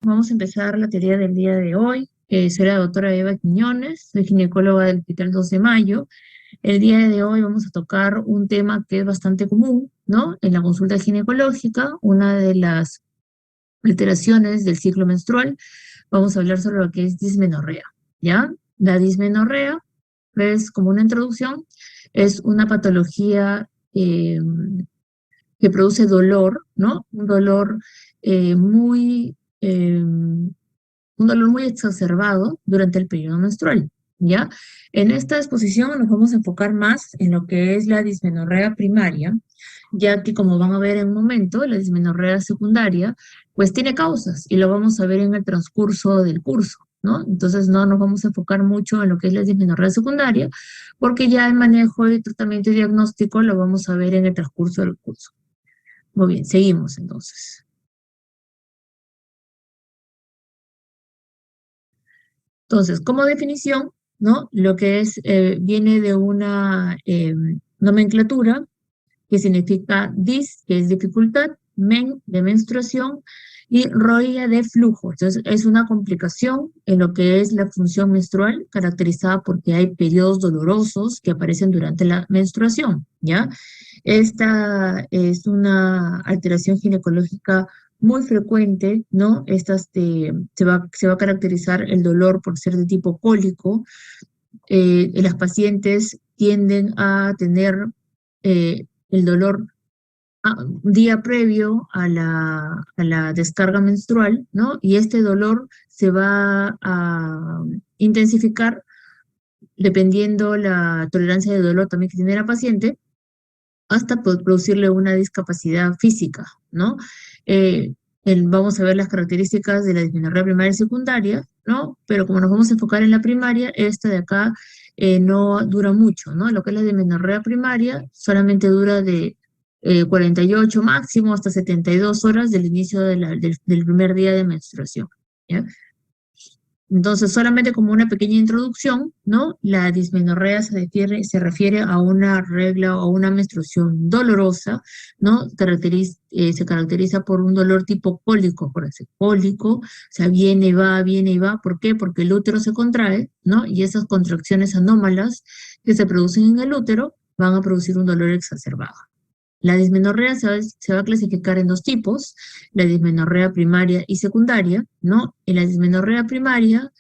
vamos a empezar la teoría del día de hoy. Soy la doctora Eva Quiñones, soy ginecóloga del Hospital 2 de Mayo. El día de hoy vamos a tocar un tema que es bastante común, ¿no? En la consulta ginecológica, una de las alteraciones del ciclo menstrual. Vamos a hablar sobre lo que es dismenorrea, ¿ya? La dismenorrea es, como una introducción, es una patología que produce dolor, ¿no? Un dolor muy exacerbado durante el periodo menstrual, ¿ya? En esta exposición nos vamos a enfocar más en lo que es la dismenorrea primaria, ya que, como van a ver en un momento, la dismenorrea secundaria, pues tiene causas y lo vamos a ver en el transcurso del curso, ¿no? Entonces no nos vamos a enfocar mucho en lo que es la dismenorrea secundaria, porque ya el manejo y tratamiento y diagnóstico lo vamos a ver en el transcurso del curso. Muy bien, seguimos entonces. Entonces, como definición, ¿no? Lo que es, viene de una nomenclatura que significa dis, que es dificultad, men, de menstruación, y roya, de flujo. Entonces, es una complicación en lo que es la función menstrual, caracterizada porque hay periodos dolorosos que aparecen durante la menstruación, ¿ya? Esta es una alteración ginecológica muy frecuente, ¿no? Se va a caracterizar el dolor por ser de tipo cólico. Las pacientes tienden a tener el dolor un día previo a la descarga menstrual, ¿no? Y este dolor se va a intensificar dependiendo la tolerancia de dolor también que tiene la paciente, hasta producirle una discapacidad física, ¿no? Eh, Vamos a ver las características de la dismenorrea primaria y secundaria, ¿no? Pero como nos vamos a enfocar en la primaria, esta de acá no dura mucho, ¿no? Lo que es la dismenorrea primaria solamente dura de 48 máximo hasta 72 horas del inicio del primer día de menstruación, ¿ya? Entonces, solamente como una pequeña introducción, ¿no? La dismenorrea se refiere a una regla o una menstruación dolorosa, ¿no? Se caracteriza por un dolor tipo cólico, por ese cólico, o sea, viene y va. ¿Por qué? Porque el útero se contrae, ¿no? Y esas contracciones anómalas que se producen en el útero van a producir un dolor exacerbado. La dismenorrea se va a clasificar en dos tipos, la dismenorrea primaria y secundaria, ¿no? En la dismenorrea primaria,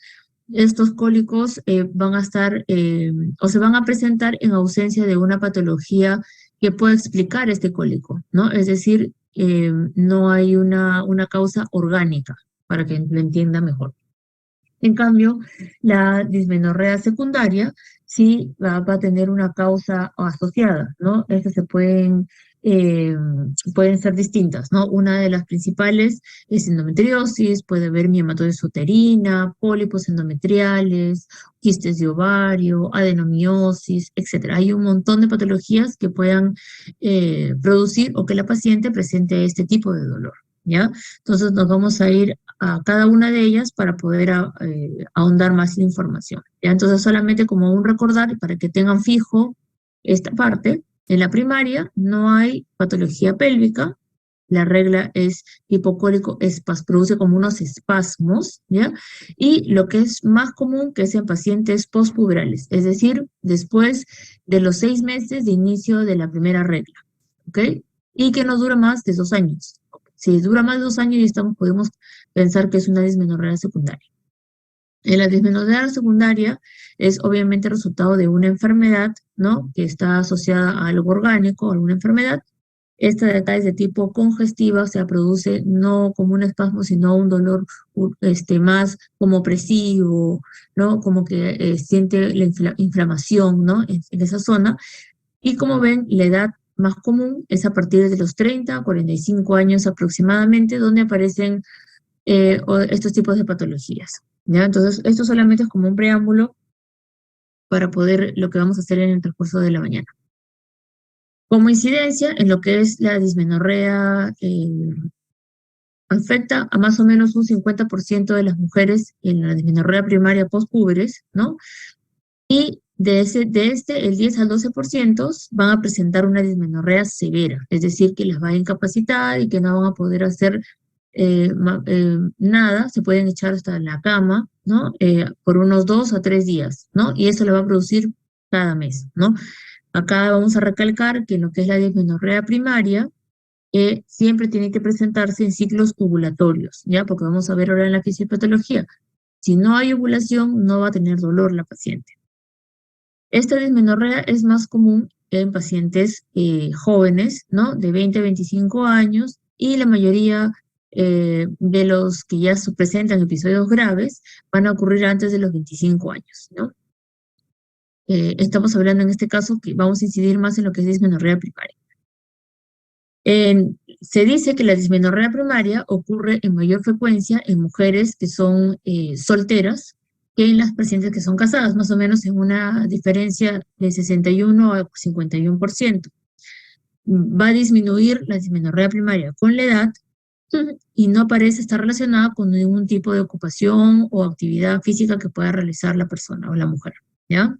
estos cólicos van a estar o se van a presentar en ausencia de una patología que pueda explicar este cólico, ¿no? Es decir, no hay una causa orgánica, para que lo entienda mejor. En cambio, la dismenorrea secundaria sí va a tener una causa asociada, ¿no? Estas eh, pueden ser distintas, ¿no? Una de las principales es endometriosis, puede haber miomatosis uterina, pólipos endometriales, quistes de ovario, adenomiosis, etcétera. Hay un montón de patologías que puedan producir o que la paciente presente este tipo de dolor, ¿ya? Entonces nos vamos a ir a cada una de ellas para poder ahondar más información, ¿ya? Entonces, solamente como un recordar, para que tengan fijo esta parte, en la primaria no hay patología pélvica, la regla es hipocólico, produce como unos espasmos, ¿ya? Y lo que es más común que es en pacientes postpuberales, es decir, después de los 6 meses de inicio de la primera regla, ¿ok? Y que no dura más de 2 años. Si dura más de 2 años, podemos pensar que es una dismenorrea secundaria. En la dismenorrea secundaria es obviamente resultado de una enfermedad, ¿no? Que está asociada a algo orgánico, a alguna enfermedad. Esta de acá es de tipo congestiva, o sea, produce no como un espasmo, sino un dolor más como opresivo, ¿no? Como que siente la inflamación, ¿no? En esa zona. Y como ven, la edad más común es a partir de los 30 a 45 años aproximadamente, donde aparecen estos tipos de patologías, ¿ya? Entonces, esto solamente es como un preámbulo para poder lo que vamos a hacer en el transcurso de la mañana. Como incidencia, en lo que es la dismenorrea, afecta a más o menos un 50% de las mujeres en la dismenorrea primaria postpúberes, ¿no? Y el 10 al 12% van a presentar una dismenorrea severa, es decir, que las va a incapacitar y que no van a poder hacer nada, se pueden echar hasta la cama, ¿no? Por unos 2 a 3 días, ¿no? Y eso lo va a producir cada mes, ¿no? Acá vamos a recalcar que en lo que es la dismenorrea primaria, siempre tiene que presentarse en ciclos ovulatorios, ¿ya? Porque vamos a ver ahora en la fisiopatología. Si no hay ovulación, no va a tener dolor la paciente. Esta dismenorrea es más común en pacientes jóvenes, ¿no? De 20 a 25 años y la mayoría de los que ya presentan episodios graves van a ocurrir antes de los 25 años, ¿no? Estamos hablando en este caso que vamos a incidir más en lo que es dismenorrea primaria. Se dice que la dismenorrea primaria ocurre en mayor frecuencia en mujeres que son solteras que en las pacientes que son casadas, más o menos en una diferencia de 61 a 51%. Va a disminuir la dismenorrea primaria con la edad y no parece estar relacionada con ningún tipo de ocupación o actividad física que pueda realizar la persona o la mujer, ¿ya?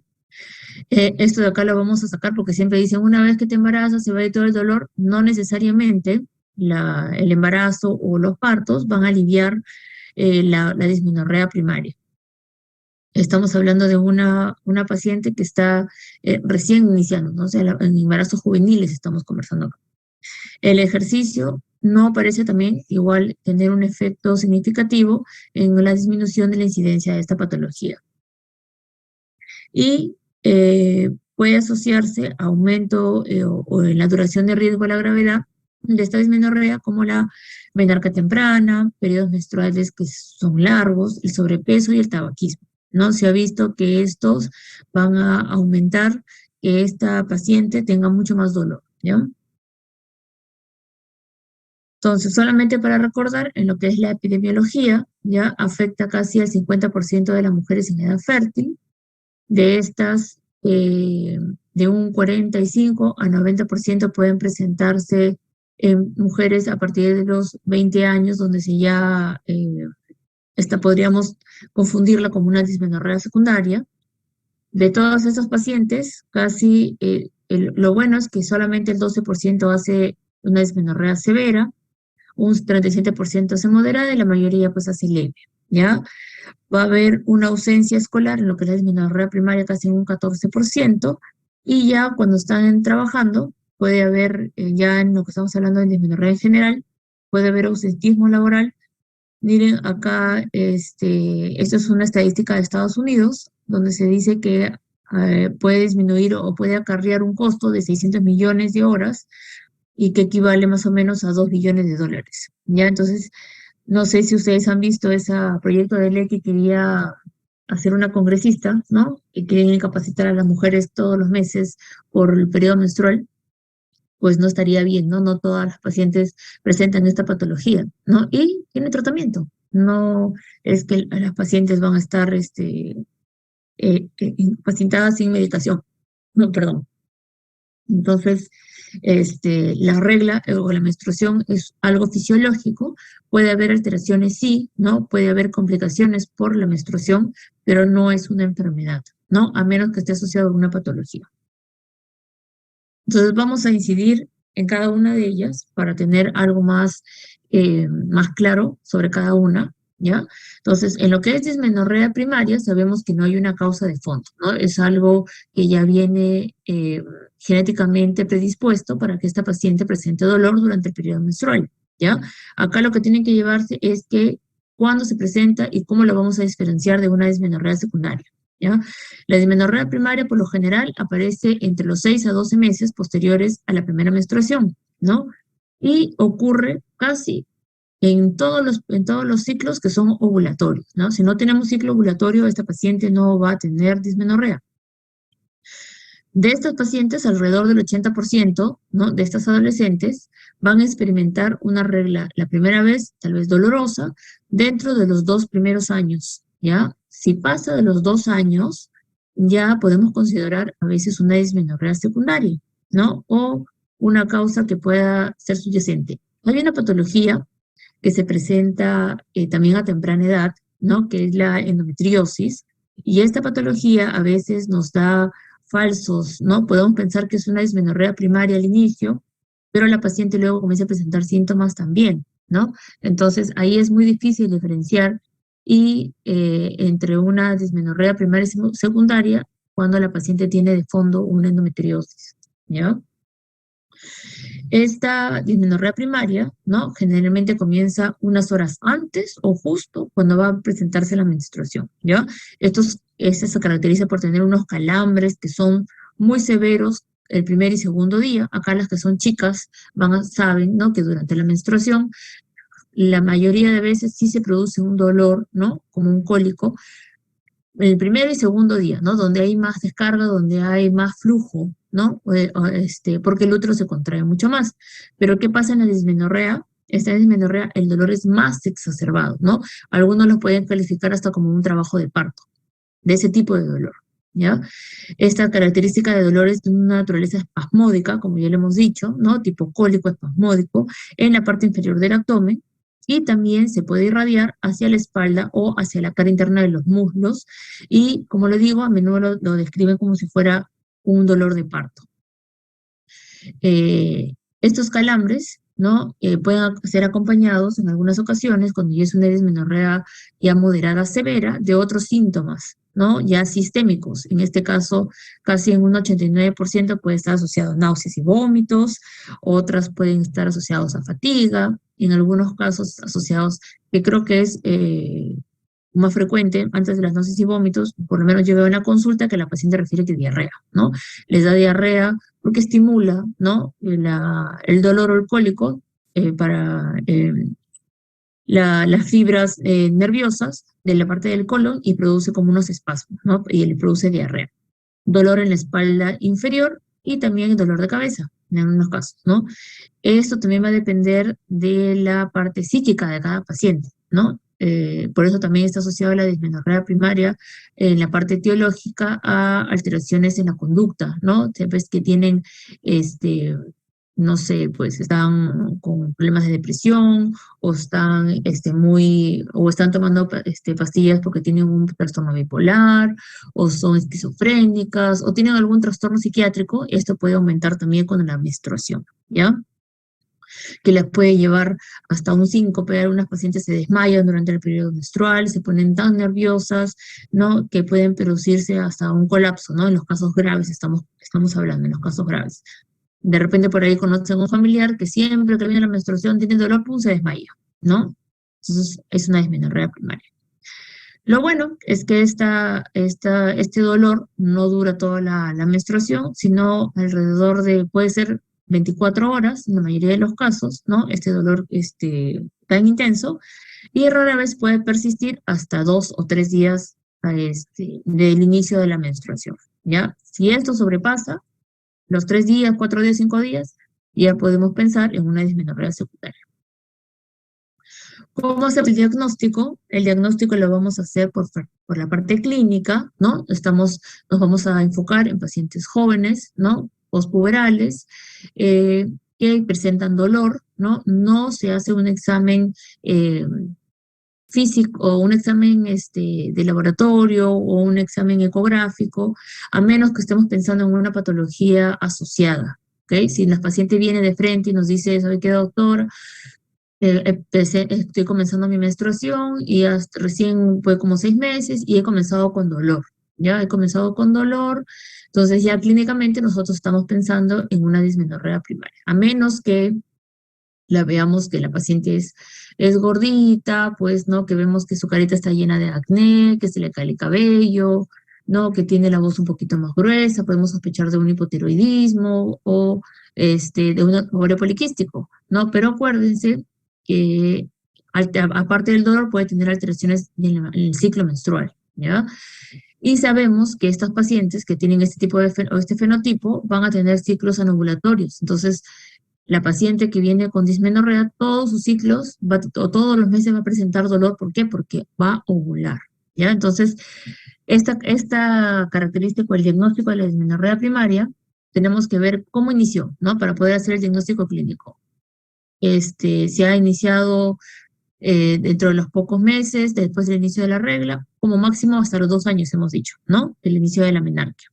Esto de acá lo vamos a sacar porque siempre dicen, una vez que te embarazas se va a ir todo el dolor. No necesariamente el embarazo o los partos van a aliviar la dismenorrea primaria. Estamos hablando de una paciente que está recién iniciando, ¿no? O sea, en embarazos juveniles estamos conversando acá. El ejercicio no parece también igual tener un efecto significativo en la disminución de la incidencia de esta patología. Y puede asociarse a aumento o en la duración de riesgo a la gravedad de esta dismenorrea, como la menarca temprana, periodos menstruales que son largos, el sobrepeso y el tabaquismo, ¿no? Se ha visto que estos van a aumentar que esta paciente tenga mucho más dolor, ¿ya? Entonces, solamente para recordar, en lo que es la epidemiología, ya afecta casi al 50% de las mujeres en edad fértil. De estas, de un 45 a 90% pueden presentarse en mujeres a partir de los 20 años, donde si ya podríamos confundirla como una dismenorrea secundaria. De todas esas pacientes, casi lo bueno es que solamente el 12% hace una dismenorrea severa, un 37% hace moderada y la mayoría pues hace leve, ¿ya? Va a haber una ausencia escolar en lo que es la dismenorrea primaria casi en un 14%, y ya cuando están trabajando puede haber, ya en lo que estamos hablando de dismenorrea en general, puede haber ausentismo laboral. Miren, acá, esto es una estadística de Estados Unidos, donde se dice que puede disminuir o puede acarrear un costo de 600 millones de horas y que equivale más o menos a 2 billones de dólares. Ya, entonces, no sé si ustedes han visto ese proyecto de ley que quería hacer una congresista, ¿no? Que querían incapacitar a las mujeres todos los meses por el periodo menstrual. Pues no estaría bien, ¿no? No todas las pacientes presentan esta patología, ¿no? Y tiene tratamiento. No es que las pacientes van a estar incapacitadas sin medicación. No, perdón. Entonces, la regla o la menstruación es algo fisiológico. Puede haber alteraciones, sí, ¿no? Puede haber complicaciones por la menstruación, pero no es una enfermedad, ¿no? A menos que esté asociado a una patología. Entonces vamos a incidir en cada una de ellas para tener algo más claro sobre cada una, ¿ya? Entonces, en lo que es dismenorrea primaria, sabemos que no hay una causa de fondo, ¿no? Es algo que ya viene genéticamente predispuesto para que esta paciente presente dolor durante el periodo menstrual, ¿ya? Acá lo que tienen que llevarse es que cuándo se presenta y cómo lo vamos a diferenciar de una dismenorrea secundaria, ¿ya? La dismenorrea primaria, por lo general, aparece entre los 6 a 12 meses posteriores a la primera menstruación, ¿no? Y ocurre casi en todos los ciclos que son ovulatorios, ¿no? Si no tenemos ciclo ovulatorio, esta paciente no va a tener dismenorrea. De estas pacientes, alrededor del 80%, ¿no? De estas adolescentes van a experimentar una regla la primera vez, tal vez dolorosa, dentro de los 2 primeros años, ¿ya? Si pasa de los 2 años, ya podemos considerar a veces una dismenorrea secundaria, ¿no? O una causa que pueda ser subyacente. Hay una patología que se presenta también a temprana edad, ¿no? Que es la endometriosis, y esta patología a veces nos da falsos, ¿no? Podemos pensar que es una dismenorrea primaria al inicio, pero la paciente luego comienza a presentar síntomas también, ¿no? Entonces, ahí es muy difícil diferenciar y entre una dismenorrea primaria y secundaria cuando la paciente tiene de fondo una endometriosis, ¿ya? Esta dismenorrea primaria, ¿no? Generalmente comienza unas horas antes o justo cuando va a presentarse la menstruación, ¿ya? Esta se caracteriza por tener unos calambres que son muy severos el primer y segundo día. Acá las que son chicas saben, ¿no? Que durante la menstruación la mayoría de veces sí se produce un dolor, ¿no? Como un cólico, el primer y segundo día, ¿no? Donde hay más descarga, donde hay más flujo, ¿no? Porque el útero se contrae mucho más. Pero ¿qué pasa en la dismenorrea? Esta dismenorrea, el dolor es más exacerbado, ¿no? Algunos lo pueden calificar hasta como un trabajo de parto, de ese tipo de dolor, ¿ya? Esta característica de dolor es de una naturaleza espasmódica, como ya le hemos dicho, ¿no? Tipo cólico espasmódico, en la parte inferior del abdomen, y también se puede irradiar hacia la espalda o hacia la cara interna de los muslos, y como le digo, a menudo lo describen como si fuera un dolor de parto. Estos calambres, ¿no? Pueden ser acompañados en algunas ocasiones, cuando ya es una dismenorrea ya moderada severa, de otros síntomas, ¿no? Ya sistémicos. En este caso, casi en un 89% puede estar asociado a náuseas y vómitos, otras pueden estar asociados a fatiga, en algunos casos asociados, que creo que es más frecuente antes de las náuseas y vómitos, por lo menos yo veo en la consulta que la paciente refiere que diarrea, ¿no? Les da diarrea porque estimula, ¿no? El dolor alcohólico para las fibras nerviosas de la parte del colon y produce como unos espasmos, ¿no? Y le produce diarrea. Dolor en la espalda inferior y también dolor de cabeza, en algunos casos, ¿no? Esto también va a depender de la parte psíquica de cada paciente, ¿no? Por eso también está asociado a la dismenorrea primaria en la parte etiológica a alteraciones en la conducta, ¿no? Ves que tienen, no sé, pues están con problemas de depresión o están, o están tomando pastillas porque tienen un trastorno bipolar o son esquizofrénicas o tienen algún trastorno psiquiátrico. Esto puede aumentar también con la menstruación, ¿ya? Que les puede llevar hasta un síncope. Algunas pacientes se desmayan durante el periodo menstrual, se ponen tan nerviosas, ¿no? Que pueden producirse hasta un colapso, ¿no? En los casos graves estamos hablando, en los casos graves. De repente por ahí conocen a un familiar que siempre que viene la menstruación tiene dolor, pum, se desmaya, ¿no? Entonces es una dismenorrea primaria. Lo bueno es que este dolor no dura toda la menstruación, sino alrededor de, puede ser 24 horas, en la mayoría de los casos, ¿no? Este dolor tan intenso, y rara vez puede persistir hasta 2 o 3 días del inicio de la menstruación, ¿ya? Si esto sobrepasa los 3 días, 4 días, 5 días, ya podemos pensar en una dismenorrea secundaria. ¿Cómo hacer el diagnóstico? El diagnóstico lo vamos a hacer por la parte clínica, ¿no? Nos vamos a enfocar en pacientes jóvenes, ¿no? Postpuberales, que presentan dolor, ¿no? No se hace un examen físico o un examen de laboratorio o un examen ecográfico, a menos que estemos pensando en una patología asociada, ¿ok? Si la paciente viene de frente y nos dice, ¿sabe qué, doctor? Estoy comenzando mi menstruación y hasta recién fue como 6 meses y he comenzado con dolor, ¿ya? He comenzado con dolor, entonces ya clínicamente nosotros estamos pensando en una dismenorrea primaria, a menos que la veamos que la paciente es gordita, pues, ¿no? Que vemos que su carita está llena de acné, que se le cae el cabello, ¿no? Que tiene la voz un poquito más gruesa, podemos sospechar de un hipotiroidismo o de un ovario poliquístico, ¿no? Pero acuérdense que aparte del dolor puede tener alteraciones en el ciclo menstrual, ¿ya? Y sabemos que estas pacientes que tienen este tipo o este fenotipo van a tener ciclos anovulatorios. Entonces, la paciente que viene con dismenorrea, todos sus ciclos, o todos los meses va a presentar dolor. ¿Por qué? Porque va a ovular, ¿ya? Entonces, esta característica o el diagnóstico de la dismenorrea primaria, tenemos que ver cómo inició, ¿no? Para poder hacer el diagnóstico clínico. Se ha iniciado dentro de los pocos meses, después del inicio de la regla, como máximo hasta los 2 años, hemos dicho, ¿no? El inicio de la menarquia.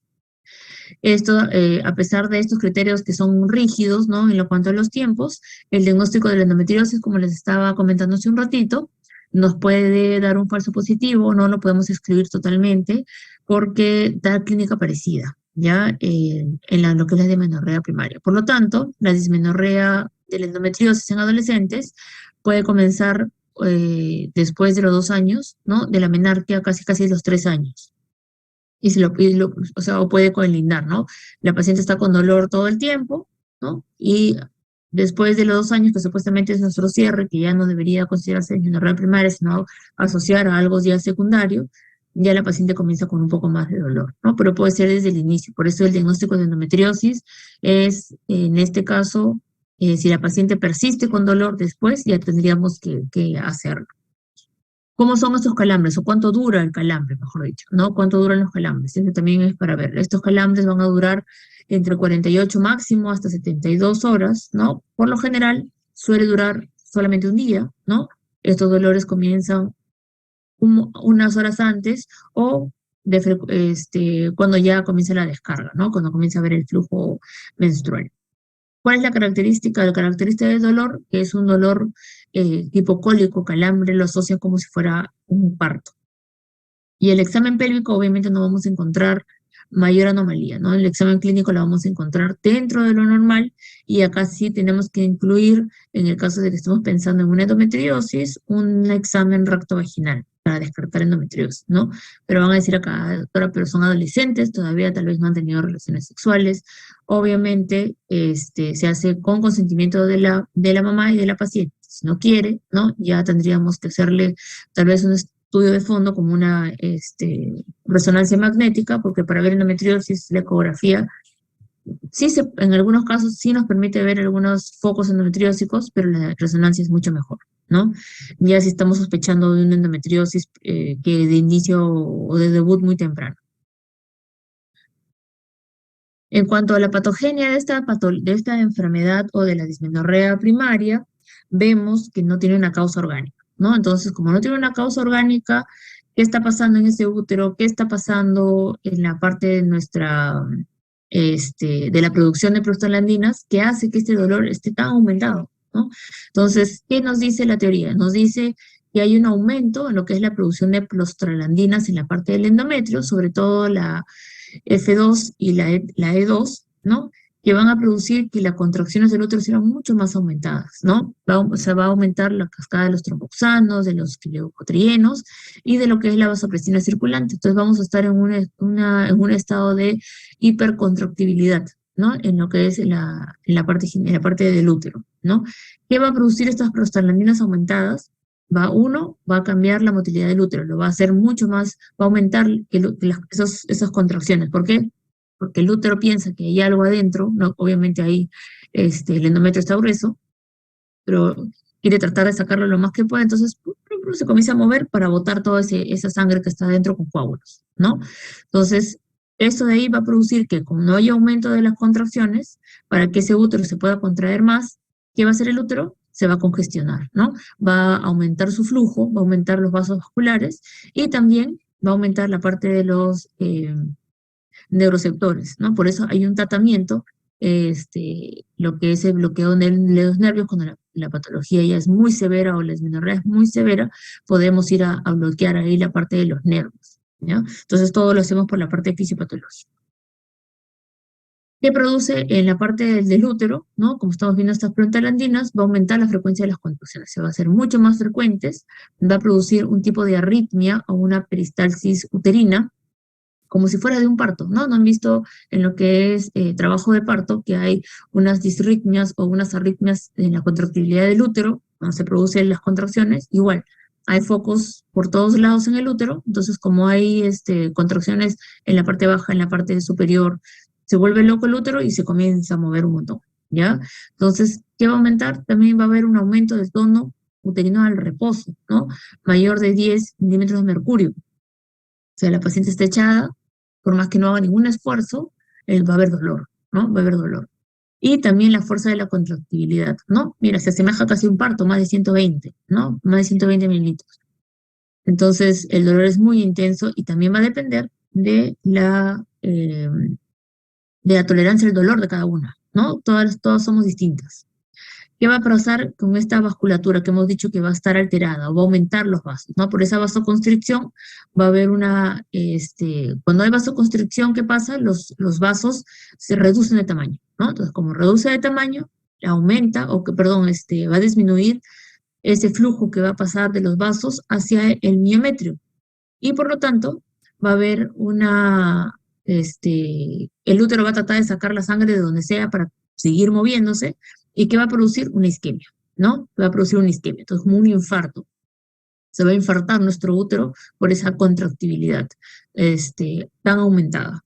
Esto, a pesar de estos criterios que son rígidos, ¿no? En lo cuanto a los tiempos, el diagnóstico de la endometriosis, como les estaba comentando hace un ratito, nos puede dar un falso positivo, no lo podemos excluir totalmente, porque da clínica parecida, ¿ya? Lo que es la dismenorrea primaria. Por lo tanto, la dismenorrea de la endometriosis en adolescentes puede comenzar después de los 2 años, ¿no? De la menarquia casi los 3 años. O sea, o puede colindar, ¿no? La paciente está con dolor todo el tiempo, ¿no? Y después de los 2 años, que supuestamente es nuestro cierre, que ya no debería considerarse dismenorrea primaria, sino asociar a algo ya secundario, ya la paciente comienza con un poco más de dolor, ¿no? Pero puede ser desde el inicio. Por eso el diagnóstico de endometriosis es, en este caso, si la paciente persiste con dolor después, ya tendríamos que hacerlo. ¿Cómo son estos calambres o cuánto dura el calambre, mejor dicho, ¿no? ¿Cuánto duran los calambres? Eso también es para ver. Estos calambres van a durar entre 48 máximo hasta 72 horas, ¿no? Por lo general suele durar solamente un día, ¿no? Estos dolores comienzan unas horas antes o cuando ya comienza la descarga, ¿no? Cuando comienza a ver el flujo menstrual. ¿Cuál es la característica? La característica del dolor, que es un dolor tipo cólico, calambre, lo asocian como si fuera un parto. Y el examen pélvico, obviamente, no vamos a encontrar mayor anomalía, ¿no? El examen clínico lo vamos a encontrar dentro de lo normal y acá sí tenemos que incluir, en el caso de que estemos pensando en una endometriosis, un examen rectovaginal para descartar endometriosis, ¿no? Pero van a decir acá, doctora, pero son adolescentes, todavía tal vez no han tenido relaciones sexuales. Obviamente, se hace con consentimiento de la mamá y de la paciente. Si no quiere, ¿no? Ya tendríamos que hacerle tal vez un estudio de fondo como una resonancia magnética, porque para ver endometriosis, la ecografía, en algunos casos sí nos permite ver algunos focos endometriósicos, pero la resonancia es mucho mejor, ¿no? Ya si estamos sospechando de una endometriosis que de inicio o de debut muy temprano. En cuanto a la patogenia de esta enfermedad o de la dismenorrea primaria, vemos que no tiene una causa orgánica, ¿no? Entonces, como no tiene una causa orgánica, ¿qué está pasando en ese útero? ¿Qué está pasando en la parte de de la producción de prostaglandinas que hace que este dolor esté tan aumentado, ¿no? Entonces, ¿qué nos dice la teoría? Nos dice que hay un aumento en lo que es la producción de prostaglandinas en la parte del endometrio, sobre todo la F2 y la E2, ¿no? Que van a producir que las contracciones del útero serán mucho más aumentadas, ¿no? O sea, va a aumentar la cascada de los tromboxanos, de los leucotrienos y de lo que es la vasopresina circulante. Entonces vamos a estar en un estado de hipercontractibilidad, ¿no? En lo que es en la parte del útero, ¿no? ¿Qué va a producir estas prostaglandinas aumentadas? Va a cambiar la motilidad del útero, lo va a hacer mucho más, va a aumentar esas contracciones. ¿Por qué? Porque el útero piensa que hay algo adentro, ¿no? Obviamente ahí el endometrio está grueso, pero quiere tratar de sacarlo lo más que pueda, entonces se comienza a mover para botar toda esa sangre que está adentro con coágulos, ¿no? Entonces, esto de ahí va a producir que como no hay aumento de las contracciones, para que ese útero se pueda contraer más, ¿qué va a hacer el útero? Se va a congestionar, ¿no? Va a aumentar su flujo, va a aumentar los vasos vasculares y también va a aumentar la parte de los neuroceptores, ¿no? Por eso hay un tratamiento, lo que es el bloqueo de los nervios, cuando la patología ya es muy severa o la dismenorrea es muy severa, podemos ir a bloquear ahí la parte de los nervios, ¿ya? Entonces todo lo hacemos por la parte fisiopatológica. ¿Qué produce en la parte del útero, ¿no? Como estamos viendo estas prostaglandinas, va a aumentar la frecuencia de las contracciones, se va a hacer mucho más frecuentes, va a producir un tipo de arritmia o una peristalsis uterina, como si fuera de un parto, ¿no? ¿No han visto en lo que es trabajo de parto que hay unas disritmias o unas arritmias en la contractibilidad del útero, cuando se producen las contracciones? Igual, hay focos por todos lados en el útero, entonces como hay contracciones en la parte baja, en la parte superior, se vuelve loco el útero y se comienza a mover un montón, ¿ya? Entonces, ¿qué va a aumentar? También va a haber un aumento del tono uterino al reposo, ¿no? Mayor de 10 milímetros de mercurio. O sea, la paciente está echada, por más que no haga ningún esfuerzo, va a haber dolor, ¿no? Va a haber dolor. Y también la fuerza de la contractibilidad, ¿no? Mira, se asemeja casi a un parto, más de 120, ¿no? Más de 120 mililitros. Entonces, el dolor es muy intenso y también va a depender de de la tolerancia al dolor de cada una, ¿no? Todas somos distintas. ¿Qué va a pasar con esta vasculatura que hemos dicho que va a estar alterada o va a aumentar los vasos, ¿no? Por esa vasoconstricción va a haber cuando hay vasoconstricción, ¿qué pasa? Los vasos se reducen de tamaño, ¿no? Entonces, como reduce de tamaño, aumenta, va a disminuir ese flujo que va a pasar de los vasos hacia el miometrio. Y por lo tanto, va a haber el útero va a tratar de sacar la sangre de donde sea para seguir moviéndose y que va a producir una isquemia, ¿no? Va a producir una isquemia, entonces como un infarto. Se va a infartar nuestro útero por esa contractibilidad tan aumentada.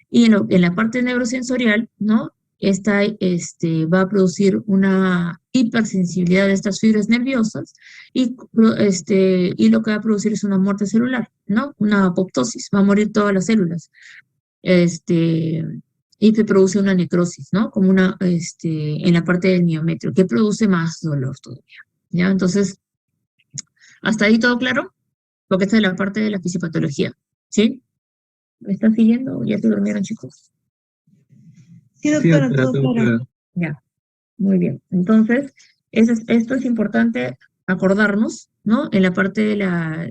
Y en la parte neurosensorial, ¿no? Va a producir una hipersensibilidad de estas fibras nerviosas y lo que va a producir es una muerte celular, ¿no? Una apoptosis, va a morir todas las células. Este, y se produce una necrosis, ¿no? En la parte del miometrio, que produce más dolor todavía, ¿ya? Entonces, ¿hasta ahí todo claro? Porque esta es la parte de la fisiopatología, ¿sí? ¿Me están siguiendo? ¿Ya se durmieron, chicos? Sí, doctora, todo claro. Ya, muy bien. Entonces, esto es importante acordarnos, ¿no? En la parte de la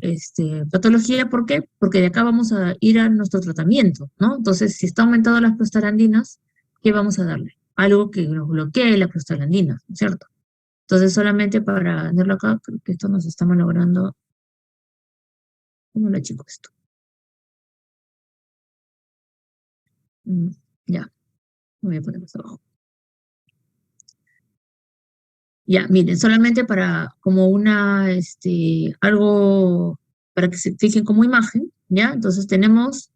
patología, ¿por qué? Porque de acá vamos a ir a nuestro tratamiento, ¿no? Entonces, si está aumentado las prostaglandinas, ¿qué vamos a darle? Algo que nos bloquee la prostaglandina, ¿no es cierto? Entonces, solamente para tenerlo acá, creo que esto nos está malogrando. ¿Cómo le chico esto? Ya, me voy a poner más abajo. Ya, miren, solamente para como algo para que se fijen como imagen, ¿ya? Entonces tenemos,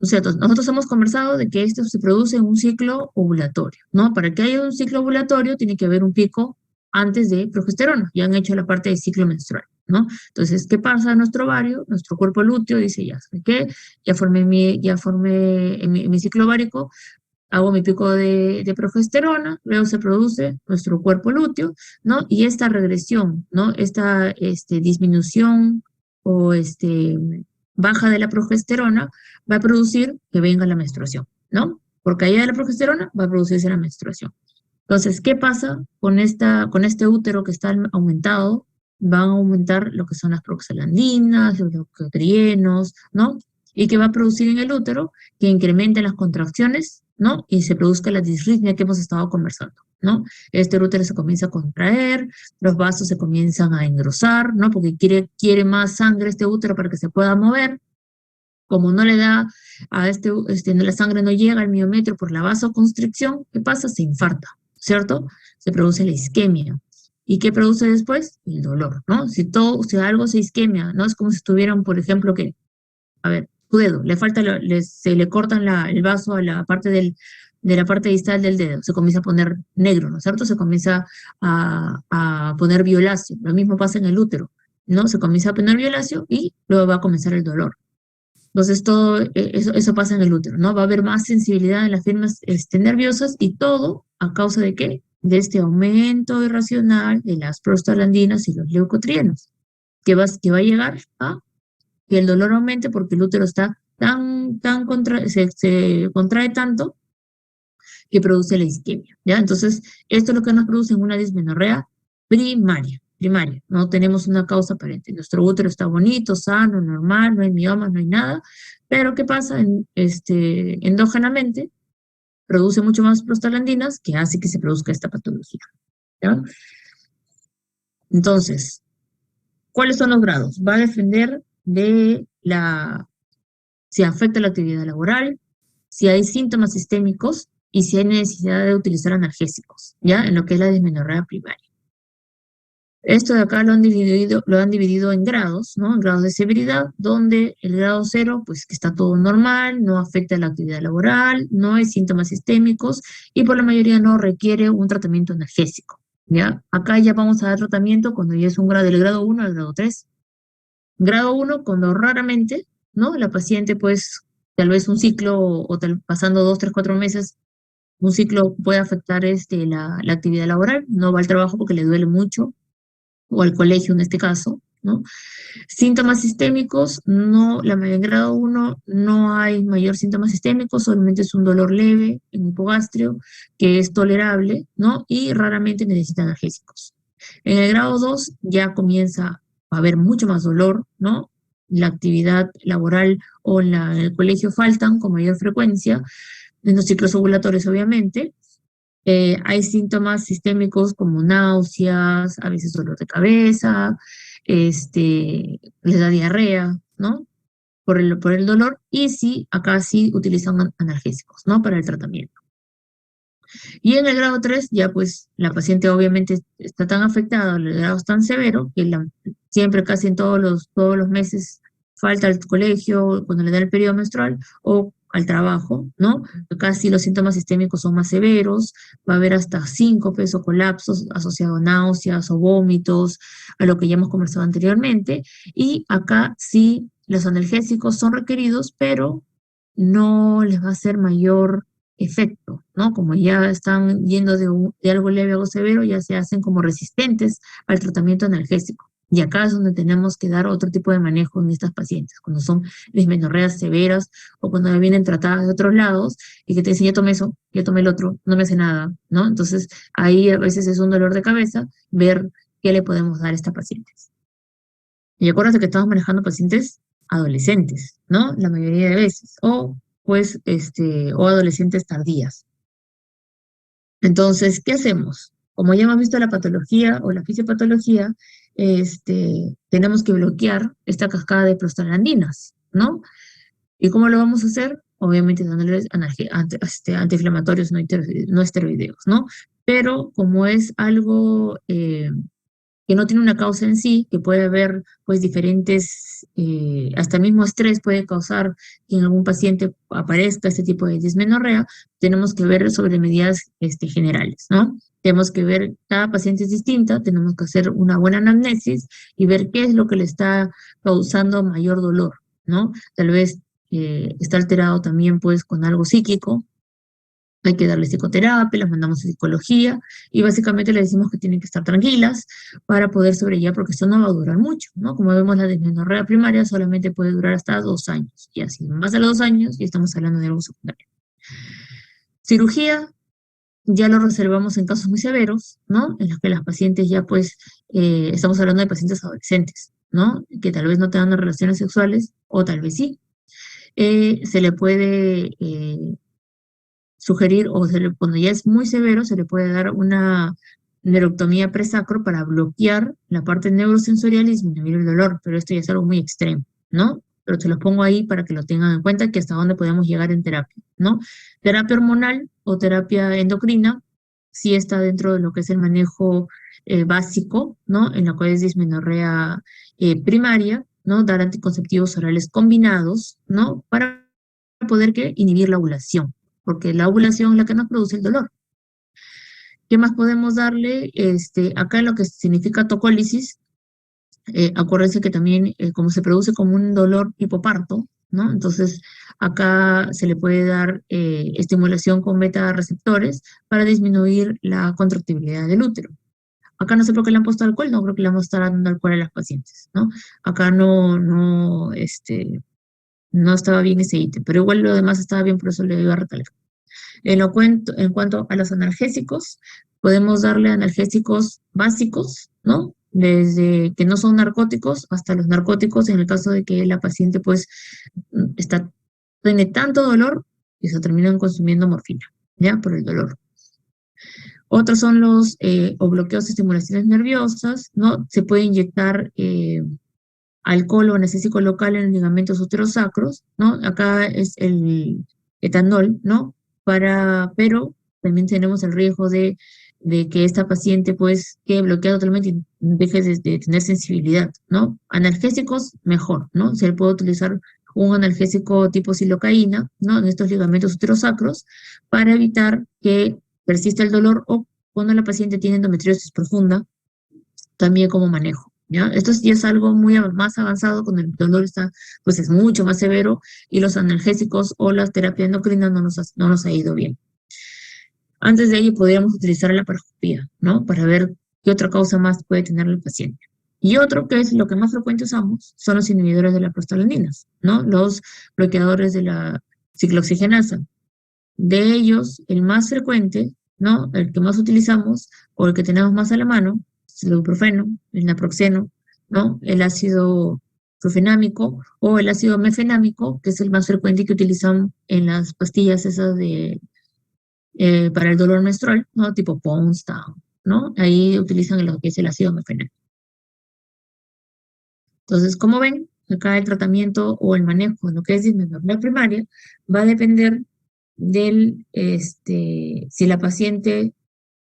o sea, nosotros hemos conversado de que esto se produce en un ciclo ovulatorio, ¿no? Para que haya un ciclo ovulatorio tiene que haber un pico antes de progesterona, ya han hecho la parte de ciclo menstrual, ¿no? Entonces, ¿qué pasa en nuestro ovario? Nuestro cuerpo lúteo dice, ya, ¿sabes qué? Ya formé mi ciclo ovárico, hago mi pico de progesterona, luego se produce nuestro cuerpo lúteo, ¿no? Y esta regresión, ¿no? Esta disminución o baja de la progesterona va a producir que venga la menstruación, ¿no? Por caída de la progesterona va a producirse la menstruación. Entonces, ¿qué pasa con este útero que está aumentado? Van a aumentar lo que son las prostaglandinas, los leucotrienos, ¿no? Y que va a producir en el útero que incrementen las contracciones, ¿no? Y se produzca la disritmia que hemos estado conversando, ¿no? Este útero se comienza a contraer, los vasos se comienzan a engrosar, ¿no? Porque quiere más sangre este útero para que se pueda mover. Como no le da la sangre no llega al miometrio por la vasoconstricción, ¿qué pasa? Se infarta, ¿cierto? Se produce la isquemia. ¿Y qué produce después? El dolor, ¿no? Si algo se isquemia, ¿no? Es como si estuvieran, por ejemplo, a ver, tu dedo, se le cortan el vaso a la parte de la parte distal del dedo, se comienza a poner negro, ¿no es cierto? Se comienza a poner violáceo. Lo mismo pasa en el útero, ¿no? Se comienza a poner violáceo y luego va a comenzar el dolor. Entonces, todo eso pasa en el útero, ¿no? Va a haber más sensibilidad en las fibras nerviosas y todo a causa de qué? De este aumento irracional de las prostaglandinas y los leucotrienos, que va a llegar a que el dolor aumente porque el útero está se contrae tanto que produce la isquemia, ¿ya? Entonces, esto es lo que nos produce una dismenorrea primaria. No tenemos una causa aparente. Nuestro útero está bonito, sano, normal, no hay miomas, no hay nada, pero ¿qué pasa? Endógenamente produce mucho más prostaglandinas que hace que se produzca esta patología, ¿ya? Entonces, ¿cuáles son los grados? Va a depender de si afecta la actividad laboral, si hay síntomas sistémicos y si hay necesidad de utilizar analgésicos, ¿ya? En lo que es la dismenorrea primaria. Esto de acá lo han dividido en grados, ¿no? En grados de severidad, donde el grado 0, pues que está todo normal, no afecta la actividad laboral, no hay síntomas sistémicos y por la mayoría no requiere un tratamiento analgésico, ¿ya? Acá ya vamos a dar tratamiento cuando ya es un grado del grado 1 al grado 3. Grado 1, cuando raramente, ¿no? La paciente, pues, tal vez un ciclo pasando 2, 3, 4 meses, un ciclo puede afectar la actividad laboral, no va al trabajo porque le duele mucho, o al colegio en este caso, ¿no? Síntomas sistémicos, no, en grado 1 no hay mayor síntomas sistémicos, solamente es un dolor leve en hipogastrio que es tolerable, ¿no? Y raramente necesita analgésicos. En el grado 2 ya comienza a haber mucho más dolor, ¿no? La actividad laboral o en el colegio faltan con mayor frecuencia, en los ciclos ovulatorios obviamente. Hay síntomas sistémicos como náuseas, a veces dolor de cabeza, les da diarrea, ¿no? Por el dolor, y sí, acá sí utilizan analgésicos, ¿no? Para el tratamiento. Y en el grado 3 ya pues la paciente obviamente está tan afectada, el grado es tan severo, que siempre casi en todos los meses falta al colegio cuando le da el periodo menstrual o al trabajo, ¿no? Casi los síntomas sistémicos son más severos, va a haber hasta síncopes o colapsos asociados a náuseas o vómitos, a lo que ya hemos conversado anteriormente. Y acá sí los analgésicos son requeridos, pero no les va a hacer mayor efecto, ¿no? Como ya están yendo de algo leve a algo severo, ya se hacen como resistentes al tratamiento analgésico. Y acá es donde tenemos que dar otro tipo de manejo en estas pacientes, cuando son dismenorreas severas o cuando ya vienen tratadas de otros lados y que te dicen, ya tomé eso, ya tomé el otro, no me hace nada, ¿no? Entonces, ahí a veces es un dolor de cabeza ver qué le podemos dar a estas pacientes. Y acuérdate que estamos manejando pacientes adolescentes, ¿no? La mayoría de veces, o adolescentes tardías. Entonces, ¿qué hacemos? Como ya hemos visto la patología o la fisiopatología, tenemos que bloquear esta cascada de prostaglandinas, ¿no? ¿Y cómo lo vamos a hacer? Obviamente dándoles antiinflamatorios no esteroideos, ¿no? Pero como es algo que no tiene una causa en sí, que puede haber pues diferentes, hasta el mismo estrés puede causar que en algún paciente aparezca este tipo de dismenorrea, tenemos que ver sobre medidas generales, ¿no? Tenemos que ver, cada paciente es distinta, tenemos que hacer una buena anamnesis y ver qué es lo que le está causando mayor dolor, ¿no? Tal vez está alterado también pues con algo psíquico. Hay que darle psicoterapia, las mandamos a psicología y básicamente le decimos que tienen que estar tranquilas para poder sobrellevar, porque esto no va a durar mucho, ¿no? Como vemos, la dismenorrea primaria solamente puede durar hasta 2 años, y así, más de los 2 años, y estamos hablando de algo secundario. Cirugía, ya lo reservamos en casos muy severos, ¿no? En los que las pacientes ya pues, estamos hablando de pacientes adolescentes, ¿no? Que tal vez no tengan relaciones sexuales, o tal vez sí. Se le puede sugerir, cuando ya es muy severo, se le puede dar una neurotomía presacro para bloquear la parte neurosensorial y disminuir el dolor, pero esto ya es algo muy extremo, ¿no? Pero te lo pongo ahí para que lo tengan en cuenta, que hasta dónde podemos llegar en terapia, ¿no? Terapia hormonal o terapia endocrina sí está dentro de lo que es el manejo básico, ¿no? En lo que es dismenorrea primaria, ¿no? Dar anticonceptivos orales combinados, ¿no? Para poder inhibir la ovulación, porque la ovulación es la que nos produce el dolor. ¿Qué más podemos darle? Acá en lo que significa tocólisis, acuérdense que también como se produce como un dolor tipo parto, ¿no? Entonces acá se le puede dar estimulación con beta receptores para disminuir la contractibilidad del útero. Acá no sé por qué le han puesto alcohol, no creo que le vamos a estar dando alcohol a las pacientes, ¿no? Acá no estaba bien ese ítem, pero igual lo demás estaba bien, por eso le iba a recalcar. En cuanto a los analgésicos, podemos darle analgésicos básicos, ¿no? Desde que no son narcóticos hasta los narcóticos, en el caso de que la paciente pues tiene tanto dolor que se terminan consumiendo morfina, ¿ya? Por el dolor. Otros son los o bloqueos de estimulaciones nerviosas, ¿no? Se puede inyectar alcohol o anestésico local en los ligamentos uterosacros, ¿no? Acá es el etanol, ¿no? Pero también tenemos el riesgo de que esta paciente pues quede bloqueada totalmente y deje de tener sensibilidad, ¿no? Analgésicos, mejor, ¿no? Se le puede utilizar un analgésico tipo silocaína, ¿no? En estos ligamentos uterosacros para evitar que persista el dolor, o cuando la paciente tiene endometriosis profunda, también como manejo. ¿Ya? Esto ya es algo muy más avanzado, cuando el dolor pues es mucho más severo y los analgésicos o la terapia endocrina no nos ha ido bien. Antes de ello podríamos utilizar la paroscopía, ¿no? Para ver qué otra causa más puede tener el paciente. Y otro que es lo que más frecuente usamos son los inhibidores de las prostaglandinas, ¿no? Los bloqueadores de la ciclooxigenasa. De ellos, el más frecuente, ¿no? El que más utilizamos o el que tenemos más a la mano es el ibuprofeno, el naproxeno, ¿no? El ácido profenámico o el ácido mefenámico, que es el más frecuente que utilizan en las pastillas esas para el dolor menstrual, ¿no? Tipo Pond's, ¿no? Ahí utilizan lo que es el ácido mefenámico. Entonces, como ven, acá el tratamiento o el manejo de lo que es dismenorrea primaria va a depender si la paciente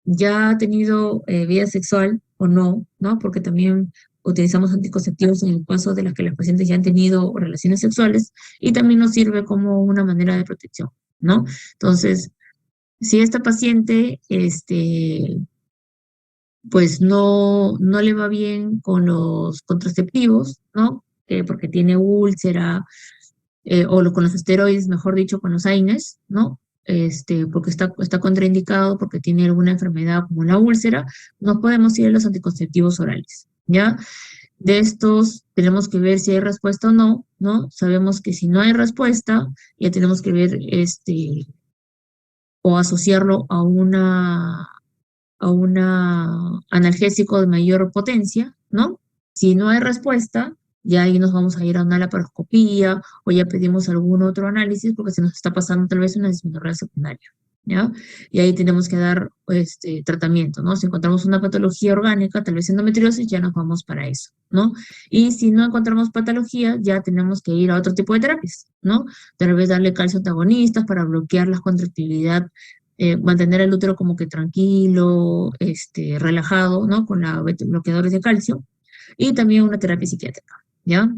ya ha tenido vida sexual o no, ¿no? Porque también utilizamos anticonceptivos en el caso de las que las pacientes ya han tenido relaciones sexuales y también nos sirve como una manera de protección, ¿no? Entonces, si esta paciente, pues no le va bien con los contraceptivos, ¿no? Porque tiene úlcera, con los esteroides, mejor dicho, con los AINES, ¿no? Porque está contraindicado, porque tiene alguna enfermedad como la úlcera, no podemos ir a los anticonceptivos orales, ¿ya? De estos tenemos que ver si hay respuesta o no, ¿no? Sabemos que si no hay respuesta, ya tenemos que ver, o asociarlo a una analgésico de mayor potencia, ¿no? Si no hay respuesta, ya ahí nos vamos a ir a una laparoscopía o ya pedimos algún otro análisis porque se nos está pasando tal vez una dismenorrea secundaria, ¿ya? Y ahí tenemos que dar tratamiento, ¿no? Si encontramos una patología orgánica, tal vez endometriosis, ya nos vamos para eso, ¿no? Y si no encontramos patología, ya tenemos que ir a otro tipo de terapias, ¿no? Tal vez darle calcio antagonistas para bloquear la contractilidad, mantener el útero como que tranquilo, relajado, ¿no? Con la bloqueadores de calcio y también una terapia psiquiátrica, ¿ya?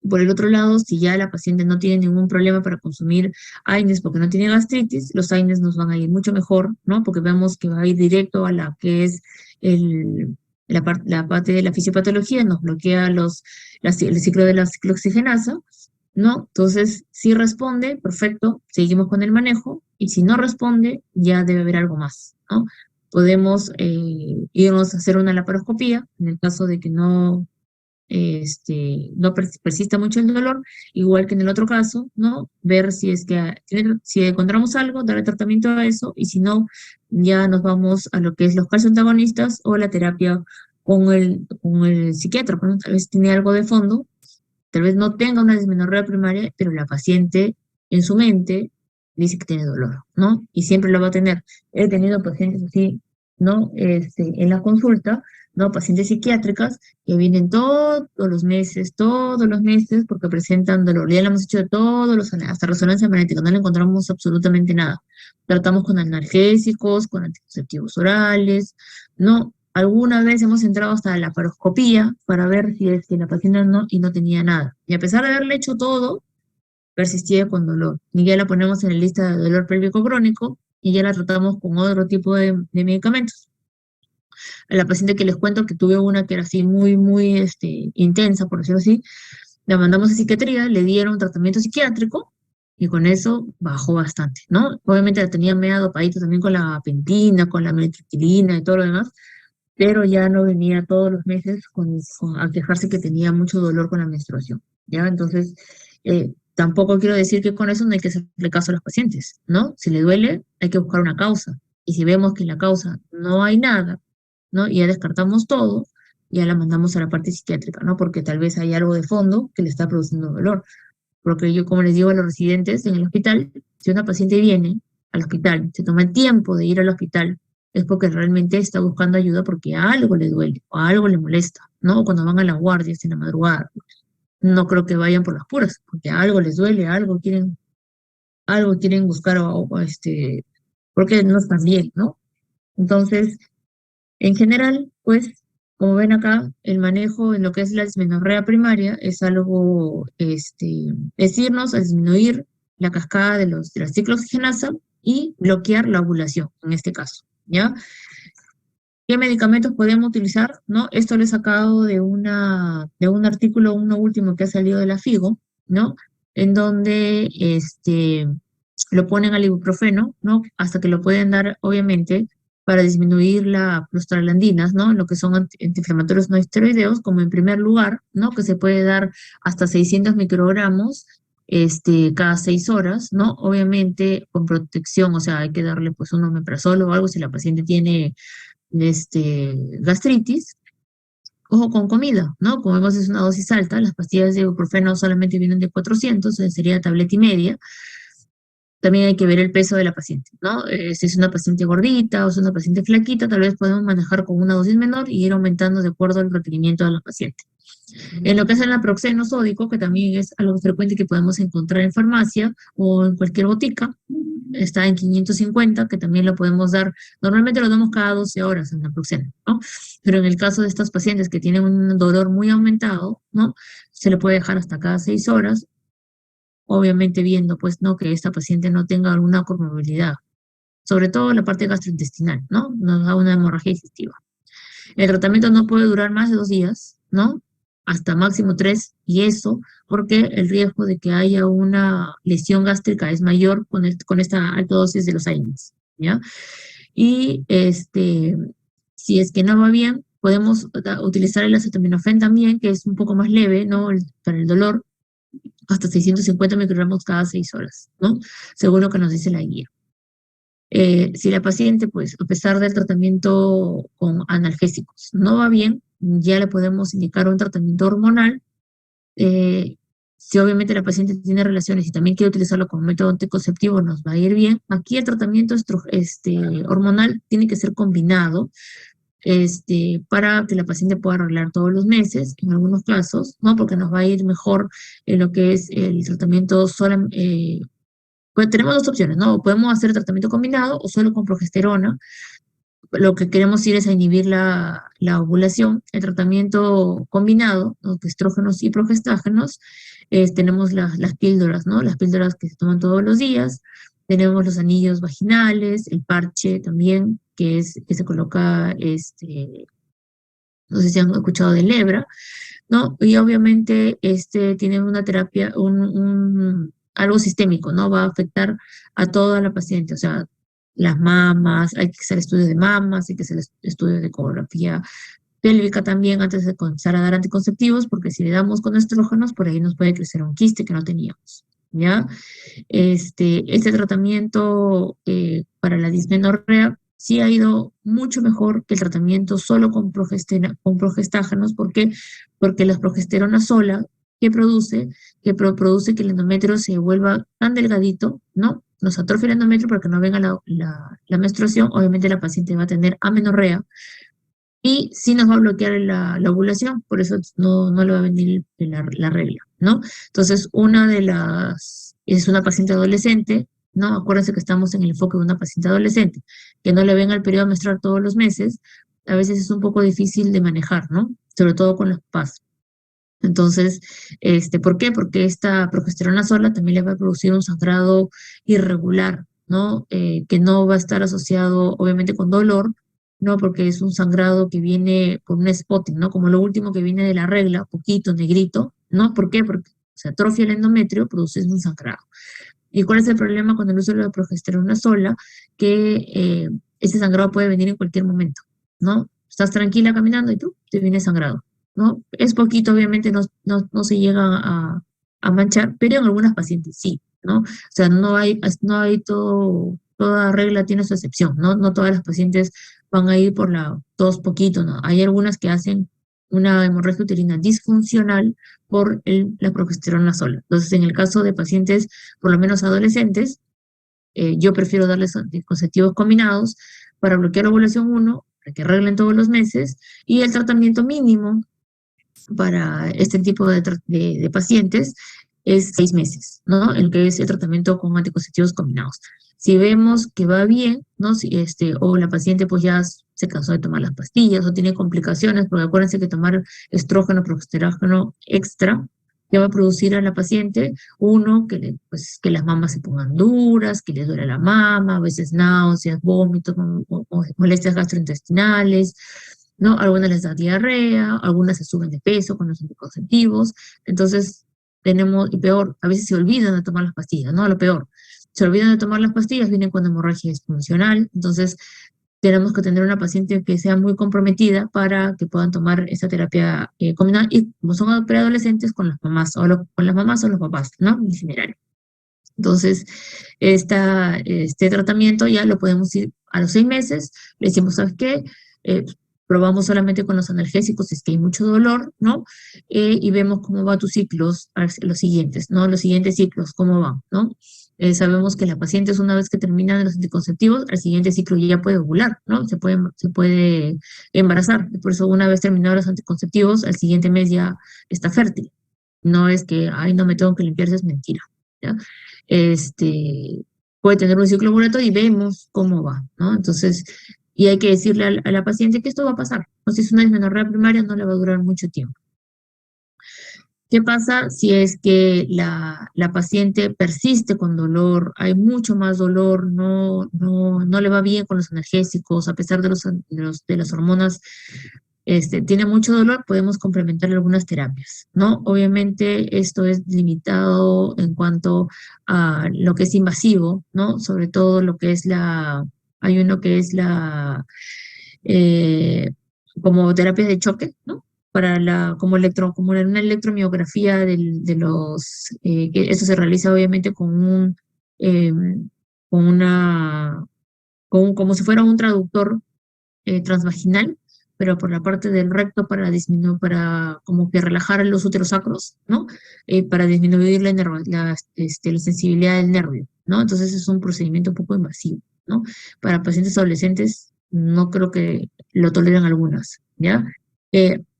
Por el otro lado, si ya la paciente no tiene ningún problema para consumir AINES porque no tiene gastritis, los AINES nos van a ir mucho mejor, ¿no? Porque vemos que va a ir directo a la que es la parte de la fisiopatología, nos bloquea el ciclo de la ciclooxigenasa, ¿no? Entonces, si responde, perfecto, seguimos con el manejo, y si no responde, ya debe haber algo más, ¿no? Podemos irnos a hacer una laparoscopía, en el caso de que no persista mucho el dolor, igual que en el otro caso, ¿no? Ver si es que si encontramos algo, darle tratamiento a eso, y si no, ya nos vamos a lo que es los calcioantagonistas o la terapia con el psiquiatra, ¿no? Tal vez tiene algo de fondo, tal vez no tenga una dismenorrea primaria, pero la paciente en su mente dice que tiene dolor, ¿no? Y siempre lo va a tener. He tenido pacientes así, ¿no? En la consulta, ¿no? Pacientes psiquiátricas que vienen todos los meses, porque presentan dolor. Ya le hemos hecho de hasta resonancia magnética, no le encontramos absolutamente nada. Tratamos con analgésicos, con anticonceptivos orales, ¿no? Alguna vez hemos entrado hasta la laparoscopía para ver si es que la paciente no tenía nada. Y a pesar de haberle hecho todo, persistía con dolor. Y ya la ponemos en la lista de dolor pélvico crónico y ya la tratamos con otro tipo de medicamentos. A la paciente que les cuento que tuve una que era así muy, muy intensa, por decirlo así, la mandamos a psiquiatría, le dieron tratamiento psiquiátrico y con eso bajó bastante, ¿no? Obviamente la tenía media dopadito también con la pentina, con la metriptilina y todo lo demás, pero ya no venía todos los meses a quejarse que tenía mucho dolor con la menstruación, ¿ya? Entonces, tampoco quiero decir que con eso no hay que hacerle caso a los pacientes, ¿no? Si le duele, hay que buscar una causa. Y si vemos que en la causa no hay nada, ¿no? Y ya descartamos todo, ya la mandamos a la parte psiquiátrica, ¿no? Porque tal vez hay algo de fondo que le está produciendo dolor. Porque yo, como les digo a los residentes en el hospital, si una paciente viene al hospital, se toma el tiempo de ir al hospital, es porque realmente está buscando ayuda porque algo le duele o algo le molesta, ¿no? Cuando van a las guardias en la madrugada, no creo que vayan por las puras, porque algo les duele, algo quieren buscar porque no están bien, ¿no? Entonces, en general, pues, como ven acá, el manejo en lo que es la dismenorrea primaria es algo, es irnos a disminuir la cascada de la ciclooxigenasa y bloquear la ovulación, en este caso, ¿ya? ¿Qué medicamentos podemos utilizar? ¿No? Esto lo he sacado de un artículo, uno último que ha salido de la FIGO, ¿no? En donde lo ponen al ibuprofeno, ¿no? Hasta que lo pueden dar, obviamente, para disminuir las prostaglandinas, ¿no? Lo que son antiinflamatorios no esteroideos, como en primer lugar, ¿no? Que se puede dar hasta 600 microgramos cada 6 horas, ¿no? Obviamente con protección, o sea, hay que darle pues un omeprazol o algo si la paciente tiene gastritis. Ojo con comida, ¿no? Como vemos es una dosis alta, las pastillas de ibuprofeno solamente vienen de 400, sería tableta y media. También hay que ver el peso de la paciente, ¿no? Si es una paciente gordita o es una paciente flaquita, tal vez podemos manejar con una dosis menor y ir aumentando de acuerdo al requerimiento de la paciente. En lo que es el naproxeno sódico, que también es algo frecuente que podemos encontrar en farmacia o en cualquier botica, está en 550, que también lo podemos dar, normalmente lo damos cada 12 horas el naproxeno, ¿no? Pero en el caso de estas pacientes que tienen un dolor muy aumentado, ¿no? Se le puede dejar hasta cada 6 horas, obviamente viendo, pues, ¿no? Que esta paciente no tenga alguna comorbilidad, sobre todo la parte gastrointestinal, ¿no? Nos da una hemorragia digestiva. El tratamiento no puede durar más de 2 días, ¿no? Hasta máximo 3, y eso porque el riesgo de que haya una lesión gástrica es mayor con esta alta dosis de los AINES, ¿ya? Y si es que no va bien, podemos utilizar el acetaminofén también, que es un poco más leve, ¿no? Para el dolor, hasta 650 microgramos cada 6 horas, ¿no? Según lo que nos dice la guía. Si la paciente, pues, a pesar del tratamiento con analgésicos no va bien, ya le podemos indicar un tratamiento hormonal. Si obviamente la paciente tiene relaciones y también quiere utilizarlo como método anticonceptivo, nos va a ir bien. Aquí el tratamiento hormonal tiene que ser combinado para que la paciente pueda arreglar todos los meses, en algunos casos, ¿no? Porque nos va a ir mejor en lo que es el tratamiento pues tenemos dos opciones, ¿no? Podemos hacer tratamiento combinado o solo con progesterona. Lo que queremos ir es a inhibir la ovulación. El tratamiento combinado, ¿no? De estrógenos y progestágenos, tenemos las píldoras, ¿no? Las píldoras que se toman todos los días. Tenemos los anillos vaginales, el parche también, que se coloca, no sé si han escuchado de lebra, ¿no? Y obviamente tiene una terapia, algo sistémico, ¿no? Va a afectar a toda la paciente, o sea, las mamas, hay que hacer estudios de mamas, hay que hacer estudios de ecografía pélvica también antes de comenzar a dar anticonceptivos, porque si le damos con estrógenos, por ahí nos puede crecer un quiste que no teníamos, ¿ya? Este tratamiento para la dismenorrea sí ha ido mucho mejor que el tratamiento solo con progestágenos. ¿Por qué? Porque la progesterona sola, que produce? Produce que el endometrio se vuelva tan delgadito, ¿no? Nos atrofia el endometrio para que no venga la menstruación. Obviamente la paciente va a tener amenorrea y sí nos va a bloquear la ovulación, por eso no le va a venir la regla, ¿no? Entonces, es una paciente adolescente, ¿no? Acuérdense que estamos en el enfoque de una paciente adolescente, que no le venga el periodo menstrual todos los meses, a veces es un poco difícil de manejar, ¿no? Sobre todo con los papás. Entonces, ¿por qué? Porque esta progesterona sola también le va a producir un sangrado irregular, ¿no? Que no va a estar asociado, obviamente, con dolor, ¿no? Porque es un sangrado que viene por un spotting, ¿no? Como lo último que viene de la regla, poquito, negrito, ¿no? ¿Por qué? Porque se atrofia el endometrio, produce un sangrado. ¿Y cuál es el problema con el uso de la progesterona sola? Que ese sangrado puede venir en cualquier momento, ¿no? Estás tranquila caminando y tú te viene sangrado, ¿no? Es poquito, obviamente no se llega a manchar, pero en algunas pacientes sí, ¿no? O sea, no hay toda regla tiene su excepción, ¿no? No todas las pacientes van a ir por la tos poquito, ¿no? Hay algunas que hacen una hemorragia uterina disfuncional por la progesterona sola. Entonces, en el caso de pacientes, por lo menos adolescentes, yo prefiero darles anticonceptivos combinados para bloquear la ovulación 1, para que arreglen todos los meses, y el tratamiento mínimo para este tipo de pacientes es 6 meses, ¿no? El que es el tratamiento con anticonceptivos combinados. Si vemos que va bien, ¿no? O la paciente pues ya se cansó de tomar las pastillas o tiene complicaciones, porque acuérdense que tomar estrógeno, progesterona extra, que va a producir a la paciente, uno, que las mamas se pongan duras, que le duele la mama, a veces náuseas, vómitos, molestias gastrointestinales, ¿no? Algunas les da diarrea, algunas se suben de peso con los anticonceptivos. Entonces, y peor, a veces se olvidan de tomar las pastillas, ¿no? Lo peor, se olvidan de tomar las pastillas, vienen con hemorragia disfuncional. Entonces, tenemos que tener una paciente que sea muy comprometida para que puedan tomar esta terapia combinada, y como son preadolescentes, con las mamás, con las mamás o los papás, ¿no? En general. Entonces, este tratamiento ya lo podemos ir a los 6 meses, le decimos, ¿sabes qué? Probamos solamente con los analgésicos si es que hay mucho dolor, ¿no? Y vemos cómo van tus ciclos, los siguientes, ¿no? Los siguientes ciclos, cómo van, ¿no? Sabemos que la paciente, una vez que terminan los anticonceptivos, al siguiente ciclo ya puede ovular, ¿no? Se puede embarazar. Por eso, una vez terminados los anticonceptivos, al siguiente mes ya está fértil. No es que, ay, no me tengo que limpiar, eso es mentira, ¿ya? Este, puede tener un ciclo ovulatorio y vemos cómo va, ¿no? Entonces, y hay que decirle a la paciente que esto va a pasar. O si es una dismenorrea primaria, no le va a durar mucho tiempo. ¿Qué pasa si es que la paciente persiste con dolor, hay mucho más dolor, no le va bien con los analgésicos, a pesar de las hormonas, tiene mucho dolor, podemos complementar algunas terapias, ¿no? Obviamente esto es limitado en cuanto a lo que es invasivo, ¿no? Sobre todo lo que es hay uno que es eh, como terapia de choque, ¿no? Como una electromiografía que eso se realiza obviamente eh, con una, como si fuera un traductor transvaginal, pero por la parte del recto para disminuir, para como que relajar los úteros sacros, ¿no? Para disminuir la sensibilidad del nervio, ¿no? Entonces es un procedimiento un poco invasivo, ¿no? Para pacientes adolescentes no creo que lo toleren algunas, ¿ya?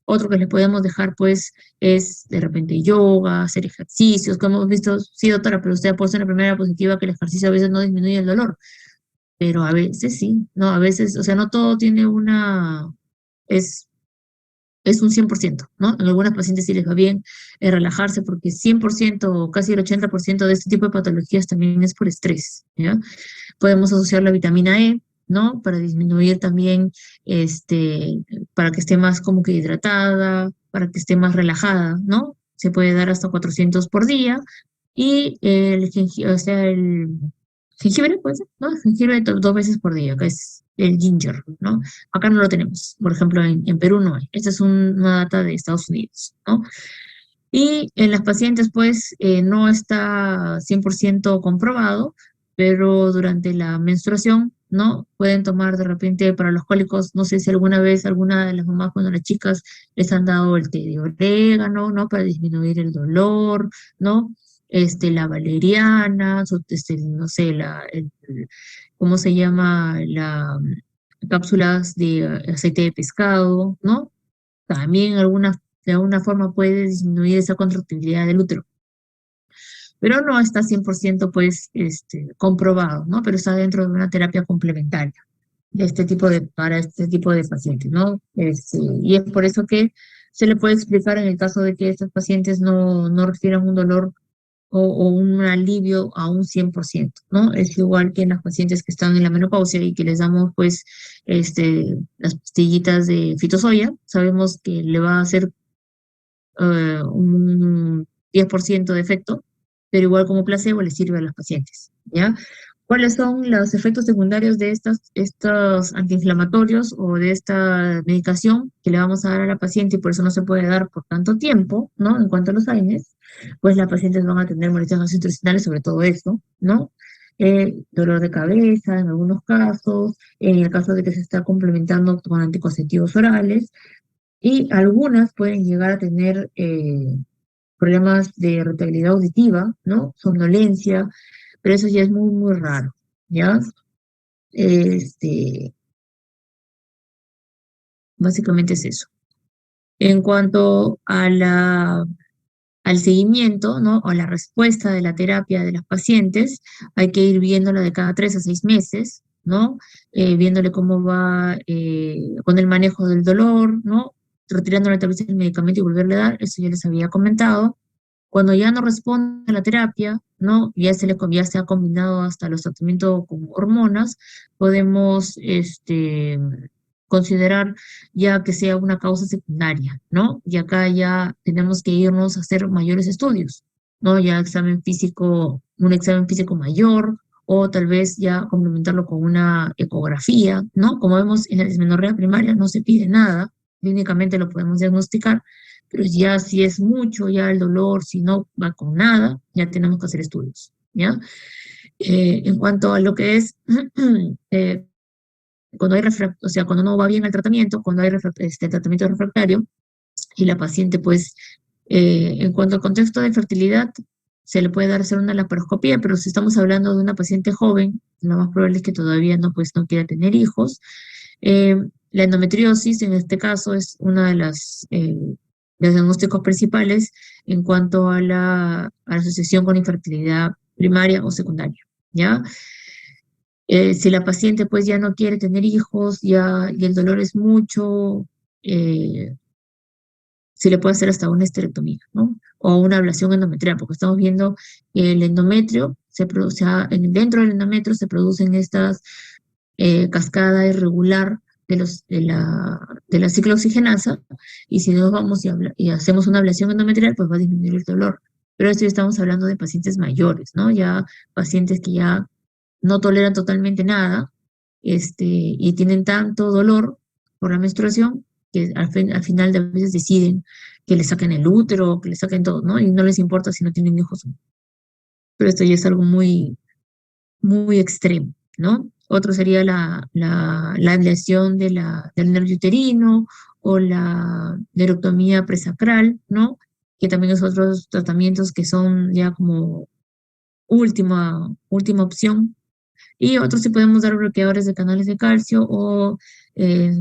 Otro que les podemos dejar, pues, es de repente yoga, hacer ejercicios, como hemos visto, sí, doctora, pero usted ha puesto en la primera diapositiva que el ejercicio a veces no disminuye el dolor, pero a veces sí, ¿no? A veces, o sea, no todo tiene es, es un 100%, ¿no? En algunas pacientes sí les va bien relajarse porque 100% o casi el 80% de este tipo de patologías también es por estrés, ¿ya? Podemos asociar la vitamina E, ¿no? Para disminuir también, para que esté más como que hidratada, para que esté más relajada, ¿no? Se puede dar hasta 400 por día. Y o sea, el jengibre, puede ser, ¿no? El jengibre 2 veces por día, que es el ginger, ¿no? Acá no lo tenemos, por ejemplo, en Perú no hay. Esta es una data de Estados Unidos, ¿no? Y en las pacientes, pues, no está 100% comprobado, pero durante la menstruación, ¿no? Pueden tomar de repente para los cólicos, no sé si alguna vez alguna de las mamás cuando las chicas les han dado el té de orégano, ¿no? Para disminuir el dolor, ¿no? La valeriana, no sé, ¿cómo se llama? Cápsulas de aceite de pescado, ¿no? También de alguna forma puede disminuir esa contractilidad del útero, pero no está 100% pues comprobado, ¿no? Pero está dentro de una terapia complementaria para este tipo de pacientes, ¿no? Y es por eso que se le puede explicar en el caso de que estos pacientes no refieran un dolor o un alivio a un 100%, ¿no? Es igual que en las pacientes que están en la menopausia y que les damos, pues, las pastillitas de fitosoya, sabemos que le va a hacer un 10% de efecto, pero igual como placebo le sirve a los pacientes, ¿ya? ¿Cuáles son los efectos secundarios de estos antiinflamatorios o de esta medicación que le vamos a dar a la paciente y por eso no se puede dar por tanto tiempo, ¿no? En cuanto a los AINES, pues las pacientes van a tener molestias gastrointestinales, sobre todo esto, ¿no? Dolor de cabeza en algunos casos, en el caso de que se está complementando con anticonceptivos orales, y algunas pueden llegar a tener problemas de irritabilidad auditiva, ¿no? Somnolencia, pero eso ya es muy, muy raro, ¿ya? Este, básicamente es eso. En cuanto al seguimiento, ¿no? O la respuesta de la terapia de las pacientes, hay que ir viéndola de cada 3 a 6 meses, ¿no? Viéndole cómo va con el manejo del dolor, ¿no? Retirándole tal vez el medicamento y volverle a dar, eso ya les había comentado. Cuando ya no responde a la terapia, ¿no? Ya se ha combinado hasta los tratamientos con hormonas, podemos considerar ya que sea una causa secundaria, ¿no? Y acá ya tenemos que irnos a hacer mayores estudios, ¿no? Ya un examen físico mayor, o tal vez ya complementarlo con una ecografía, ¿no? Como vemos en la dismenorrea primaria no se pide nada, clínicamente lo podemos diagnosticar, pero ya si es mucho, ya el dolor, si no va con nada, ya tenemos que hacer estudios, ¿ya? En cuanto a lo que es cuando hay o sea, cuando no va bien el tratamiento, cuando hay tratamiento refractario y la paciente, pues, en cuanto al contexto de fertilidad, se le puede dar hacer una laparoscopía, pero si estamos hablando de una paciente joven, lo más probable es que todavía no, pues, no quiera tener hijos. Eh, la endometriosis, en este caso, es una de los diagnósticos principales en cuanto a la asociación con infertilidad primaria o secundaria, ¿ya? Si la paciente pues ya no quiere tener hijos ya, y el dolor es mucho, eh, se le puede hacer hasta una esterectomía, ¿no? O una ablación endometrial, porque estamos viendo que el endometrio, dentro del endometrio se producen estas cascada irregular de la ciclooxigenasa, y si nos vamos y hacemos una ablación endometrial, pues va a disminuir el dolor. Pero esto ya estamos hablando de pacientes mayores, ¿no? Ya pacientes que ya no toleran totalmente nada, y tienen tanto dolor por la menstruación que al final de veces deciden que le saquen el útero, que le saquen todo, ¿no? Y no les importa si no tienen hijos. Pero esto ya es algo muy, muy extremo, ¿no? Otro sería la ablación del nervio uterino o la neurectomía presacral, ¿no? Que también es otros tratamientos que son ya como última opción. Y otros sí podemos dar bloqueadores de canales de calcio o eh,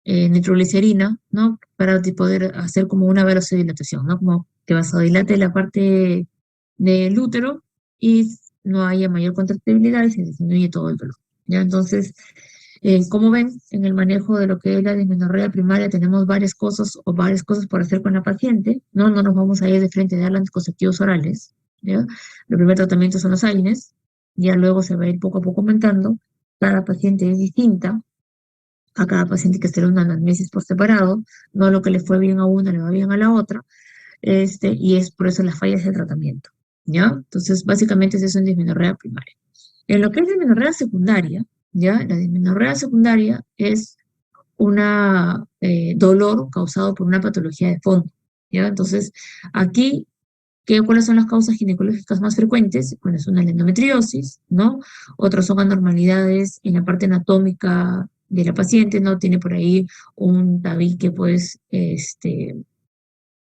nitroglicerina, ¿no? Para poder hacer como una vasodilatación, ¿no? Como que vasodilate la parte del útero y no haya mayor contractibilidad y se disminuye todo el dolor, ¿ya? Entonces, como ven, en el manejo de lo que es la dismenorrea primaria tenemos varias cosas por hacer con la paciente, ¿no? No nos vamos a ir de frente a darle anticonceptivos orales, ¿ya? El primer tratamiento son los AINES, ya luego se va a ir poco a poco aumentando. Cada paciente es distinta, a cada paciente hay que hacer una anamnesis por separado, no lo que le fue bien a una le va bien a la otra, y es por eso las fallas del tratamiento, ¿ya? Entonces, básicamente es eso en dismenorrea primaria. En lo que es dismenorrea secundaria, ¿ya? La dismenorrea secundaria es una dolor causado por una patología de fondo, ¿ya? Entonces, aquí, ¿cuáles son las causas ginecológicas más frecuentes? Bueno, es una la endometriosis, ¿no? Otros son anormalidades en la parte anatómica de la paciente, ¿no? Tiene por ahí un tabique, pues,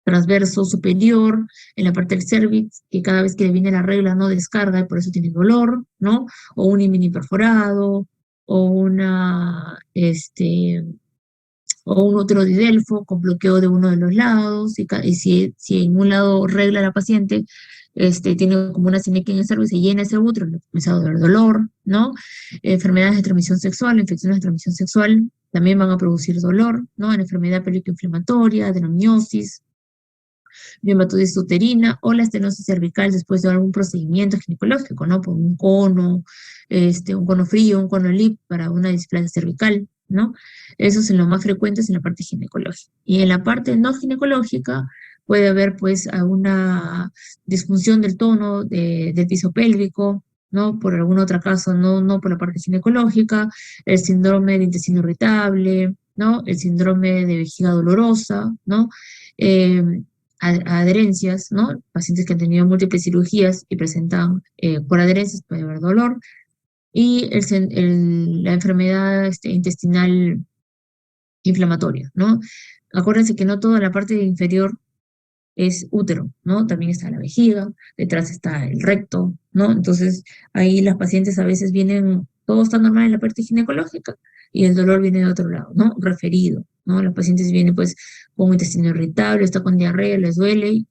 transverso superior, en la parte del cervix, que cada vez que le viene la regla no descarga y por eso tiene dolor, ¿no? O un mini perforado, o o un útero didelfo con bloqueo de uno de los lados, y si en un lado regla la paciente, tiene como una sinequia en el cervix, se llena ese útero, le comienza a doler dolor, ¿no? Enfermedades de transmisión sexual, infecciones de transmisión sexual, también van a producir dolor, ¿no? En enfermedad pélvico-inflamatoria, adenomiosis, miomatosis uterina o la estenosis cervical después de algún procedimiento ginecológico, ¿no? Por un cono frío, un cono LIP para una displasia cervical, ¿no? Eso es en lo más frecuente en la parte ginecológica. Y en la parte no ginecológica puede haber, pues, alguna disfunción del tono del piso pélvico, ¿no? Por alguna otra causa, no por la parte ginecológica, el síndrome de intestino irritable, ¿no? El síndrome de vejiga dolorosa, ¿no? Eh, Adherencias, ¿no? Pacientes que han tenido múltiples cirugías y presentan por adherencias, puede haber dolor, y la enfermedad intestinal inflamatoria, ¿no? Acuérdense que no toda la parte inferior es útero, ¿no? También está la vejiga, detrás está el recto, ¿no? Entonces, ahí las pacientes a veces todo está normal en la parte ginecológica y el dolor viene de otro lado, ¿no? Referido, ¿no? Las pacientes vienen pues con un intestino irritable, está con diarrea, les duele, y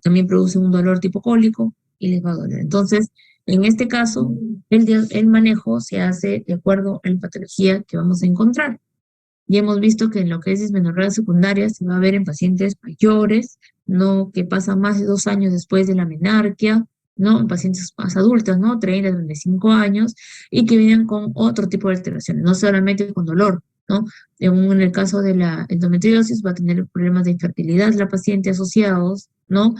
también produce un dolor tipo cólico y les va a doler. Entonces, en este caso, el manejo se hace de acuerdo a la patología que vamos a encontrar. Y hemos visto que en lo que es dismenorrea secundaria se va a ver en pacientes mayores, ¿no? Que pasan más de 2 años después de la menarquia, ¿no? En pacientes más adultas, ¿no? 30, 35 años, y que vienen con otro tipo de alteraciones, no solamente con dolor, ¿no? En el caso de la endometriosis va a tener problemas de infertilidad la paciente asociados, ¿no?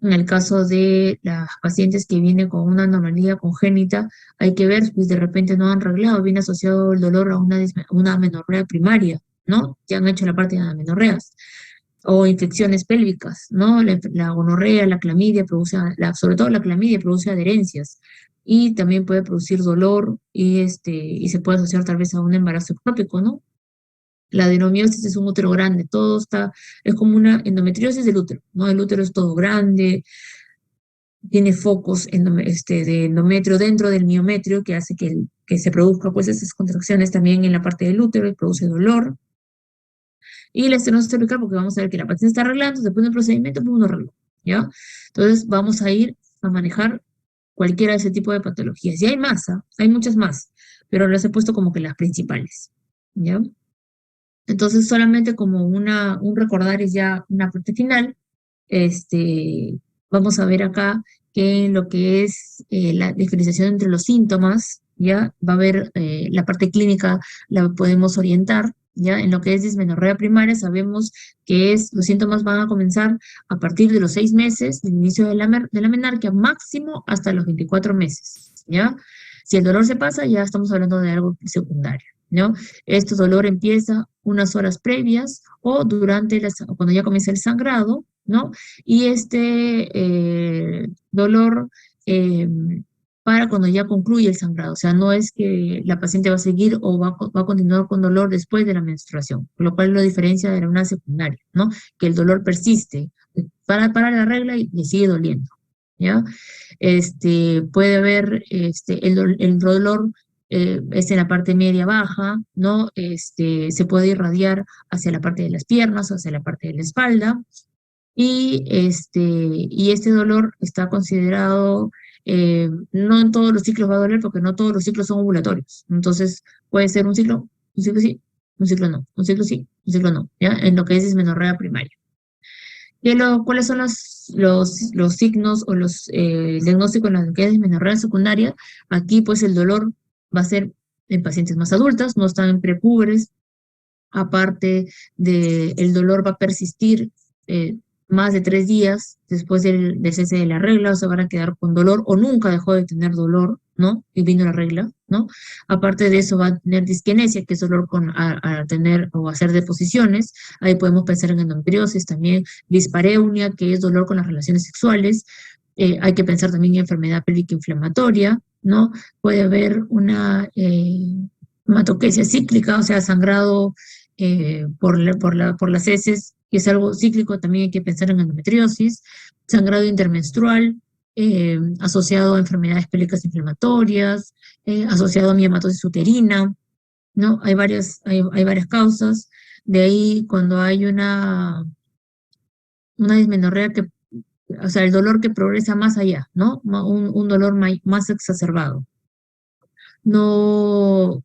En el caso de las pacientes que vienen con una anomalía congénita, hay que ver, pues de repente no han arreglado, viene asociado el dolor a una amenorrea primaria, ¿no? Ya han hecho la parte de amenorreas. O infecciones pélvicas, ¿no? La gonorrea, la clamidia produce, sobre todo la clamidia produce adherencias y también puede producir dolor y se puede asociar tal vez a un embarazo ectópico, ¿no? La adenomiosis es un útero grande, es como una endometriosis del útero, ¿no? El útero es todo grande, tiene focos de endometrio dentro del miometrio que hace que se produzca pues esas contracciones también en la parte del útero y produce dolor. Y la estenosis cervical porque vamos a ver que la paciente está arreglando, después del procedimiento, pues uno arregló, ¿ya? Entonces vamos a ir a manejar cualquiera de ese tipo de patologías. Y hay más, hay muchas más, pero las he puesto como que las principales, ¿ya? Entonces solamente como un recordar es ya una parte final, este, vamos a ver acá que en lo que es la diferenciación entre los síntomas, ¿ya? Va a haber la parte clínica, la podemos orientar, ¿ya? En lo que es dismenorrea primaria sabemos que los síntomas van a comenzar a partir de los 6 meses del inicio de la menarquia, máximo hasta los 24 meses, ¿ya? Si el dolor se pasa, ya estamos hablando de algo secundario, ¿no? Este dolor empieza unas horas previas o cuando ya comienza el sangrado, ¿no? Y dolor eh, para cuando ya concluye el sangrado. O sea, no es que la paciente va a seguir o va a continuar con dolor después de la menstruación, lo cual lo diferencia de una secundaria, ¿no? Que el dolor persiste para la regla y le sigue doliendo, ¿ya? Puede haber el dolor es en la parte media baja, ¿no? Se puede irradiar hacia la parte de las piernas, hacia la parte de la espalda, y este dolor está considerado, no en todos los ciclos va a doler porque no todos los ciclos son ovulatorios. Entonces puede ser un ciclo sí, un ciclo no, un ciclo sí, un ciclo no, ¿ya? En lo que es dismenorrea primaria. ¿Cuáles son los signos o el diagnóstico en la que es dismenorrea secundaria? Aquí pues el dolor va a ser en pacientes más adultas, no están en prepúberes, aparte el dolor va a persistir más de 3 días después del cese de la regla, o se van a quedar con dolor o nunca dejó de tener dolor, ¿no? Y vino la regla, ¿no? Aparte de eso va a tener disquinesia, que es dolor a tener o hacer deposiciones. Ahí podemos pensar en endometriosis, también dispareunia, que es dolor con las relaciones sexuales. Hay que pensar también en enfermedad pélvica inflamatoria, ¿no? Puede haber una hematoquesia cíclica, o sea, sangrado por las heces, que es algo cíclico, también hay que pensar en endometriosis, sangrado intermenstrual, asociado a enfermedades pélvicas inflamatorias, asociado a miomatosis uterina, ¿no? Hay varias causas. De ahí, cuando hay una dismenorrea o sea, el dolor que progresa más allá, ¿no? Un dolor más exacerbado. No,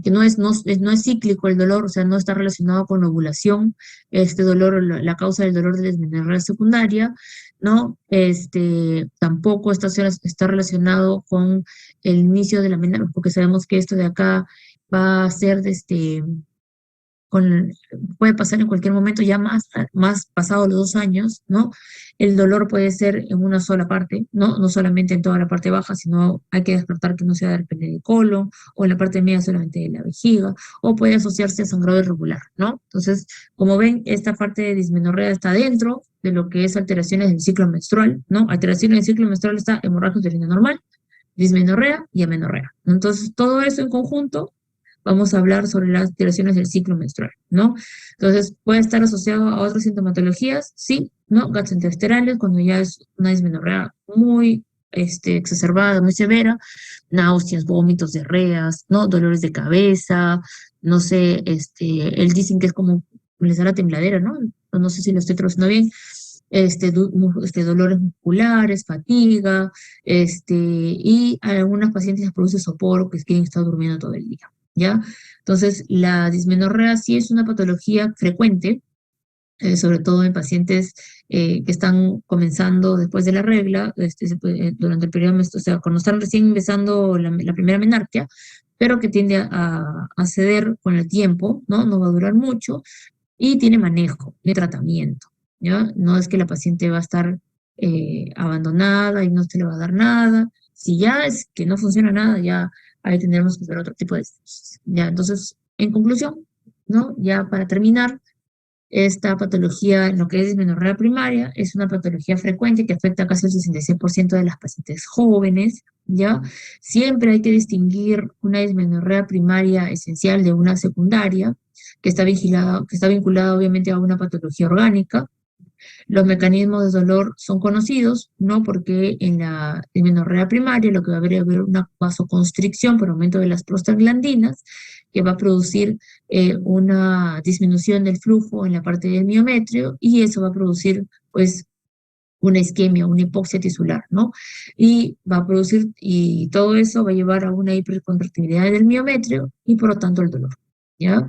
que no es cíclico el dolor, o sea, no está relacionado con la ovulación, este dolor, la causa del dolor de la dismenorrea secundaria, ¿no? Tampoco está relacionado con el inicio de la menarquia, porque sabemos que esto de acá va a ser con, puede pasar en cualquier momento, ya más pasado los 2 años, ¿no? El dolor puede ser en una sola parte, ¿no? No solamente en toda la parte baja, sino hay que descartar que no sea del pene de colon, o en la parte media solamente de la vejiga, o puede asociarse a sangrado irregular, ¿no? Entonces, como ven, esta parte de dismenorrea está dentro de lo que es alteraciones del ciclo menstrual, ¿no? Alteraciones del ciclo menstrual está hemorragia uterina normal, dismenorrea y amenorrea. Entonces, todo eso en conjunto vamos a hablar sobre las alteraciones del ciclo menstrual, ¿no? Entonces, puede estar asociado a otras sintomatologías, sí, ¿no? Gastrointestinales, cuando ya es una dismenorrea muy exacerbada, muy severa, náuseas, vómitos, diarreas, ¿no? Dolores de cabeza, no sé, él dicen que es como, les da la tembladera, ¿no? No sé si lo estoy traduciendo bien, dolores musculares, fatiga, y a algunas pacientes les produce sopor, que quieren estar durmiendo todo el día, ¿ya? Entonces, la dismenorrea sí es una patología frecuente, sobre todo en pacientes que están comenzando después de la regla, durante el periodo menstrual, o sea, cuando están recién empezando la primera menarquia, pero que tiende a ceder con el tiempo, ¿no? No va a durar mucho y tiene manejo, de tratamiento. ¿ya? No es que la paciente va a estar abandonada y no se le va a dar nada. Si ya es que no funciona nada, ya ahí tendremos que hacer otro tipo de estudios. Ya, entonces, en conclusión, ¿no? Ya para terminar, esta patología, en lo que es dismenorrea primaria, es una patología frecuente que afecta a casi el 66% de las pacientes jóvenes, ¿ya? Siempre hay que distinguir una dismenorrea primaria esencial de una secundaria, que está vinculada obviamente a una patología orgánica. Los mecanismos de dolor son conocidos, ¿no? Porque en la dismenorrea primaria lo que va a haber una vasoconstricción por aumento de las prostaglandinas, que va a producir una disminución del flujo en la parte del miometrio y eso va a producir, pues, una isquemia, una hipoxia tisular, ¿no? Y va a producir, y todo eso va a llevar a una hipercontractibilidad del miometrio y por lo tanto el dolor, ¿ya?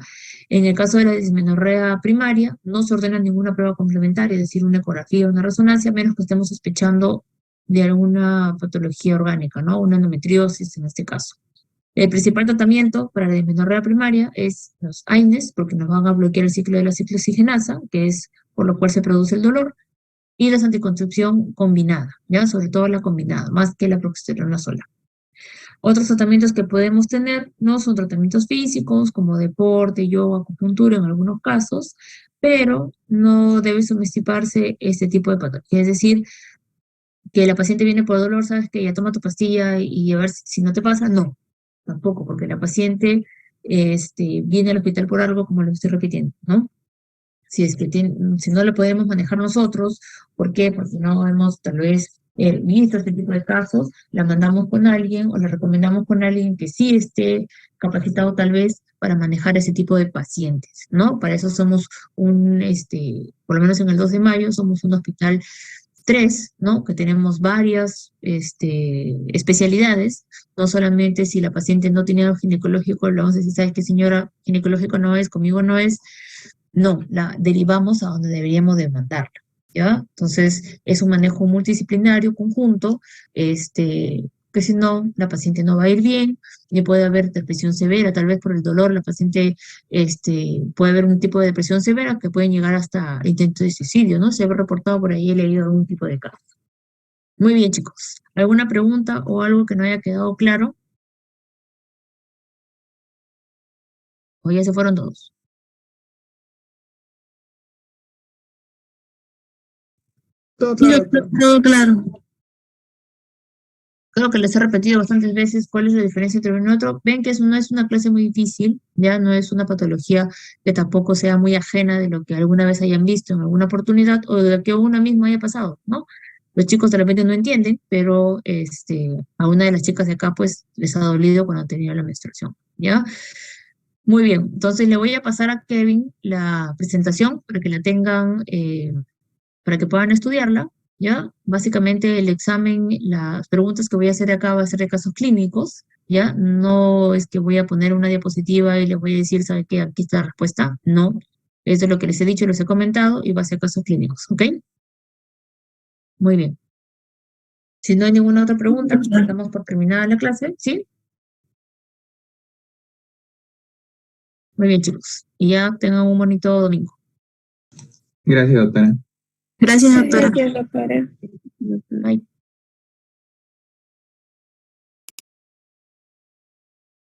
En el caso de la dismenorrea primaria, no se ordena ninguna prueba complementaria, es decir, una ecografía o una resonancia, a menos que estemos sospechando de alguna patología orgánica, ¿no? Una endometriosis en este caso. El principal tratamiento para la dismenorrea primaria es los AINES, porque nos van a bloquear el ciclo de la ciclooxigenasa, que es por lo cual se produce el dolor, y la anticoncepción combinada, ¿ya? Sobre todo la combinada, más que la progesterona sola. Otros tratamientos que podemos tener no son tratamientos físicos, como deporte, yoga, acupuntura en algunos casos, pero no debe subestimarse este tipo de patología. Es decir, que la paciente viene por dolor, sabes que ya toma tu pastilla y a ver si no te pasa. No, tampoco, porque la paciente viene al hospital por algo, como lo estoy repitiendo, ¿no? Si es que si no lo podemos manejar nosotros, ¿por qué? Porque no hemos tal vez visto este tipo de casos, la mandamos con alguien o la recomendamos con alguien que sí esté capacitado tal vez para manejar ese tipo de pacientes, ¿no? Para eso somos por lo menos en el 2 de mayo, somos un hospital 3, ¿no? Que tenemos varias especialidades, no solamente si la paciente no tiene algo ginecológico, le vamos a decir, ¿sabes qué, señora? Ginecológico no es, conmigo no es, no, la derivamos a donde deberíamos de mandarla, ¿ya? Entonces, es un manejo multidisciplinario, conjunto, que si no, la paciente no va a ir bien, y puede haber depresión severa, tal vez por el dolor, la paciente, puede haber un tipo de depresión severa que puede llegar hasta intento de suicidio, ¿no? Se ha reportado por ahí, he leído algún tipo de caso. Muy bien, chicos. ¿Alguna pregunta o algo que no haya quedado claro? O ya se fueron todos. Todo claro. Todo claro. Creo que les he repetido bastantes veces cuál es la diferencia entre uno y otro. Ven que no es una clase muy difícil, ya no es una patología que tampoco sea muy ajena de lo que alguna vez hayan visto en alguna oportunidad o de lo que uno mismo haya pasado, ¿no? Los chicos de repente no entienden, pero a una de las chicas de acá pues les ha dolido cuando tenía la menstruación, ¿ya? Muy bien, entonces le voy a pasar a Kevin la presentación para que la tengan, para que puedan estudiarla, ¿ya? Básicamente el examen, las preguntas que voy a hacer acá va a ser de casos clínicos, ¿ya? No es que voy a poner una diapositiva y les voy a decir, ¿sabe qué? Aquí está la respuesta. No, eso es lo que les he dicho, les he comentado y va a ser casos clínicos, ¿ok? Muy bien. Si no hay ninguna otra pregunta, damos por terminada la clase, ¿sí? Muy bien, chicos. Y ya tengan un bonito domingo. Gracias, doctora. Gracias, doctora. Gracias, doctora.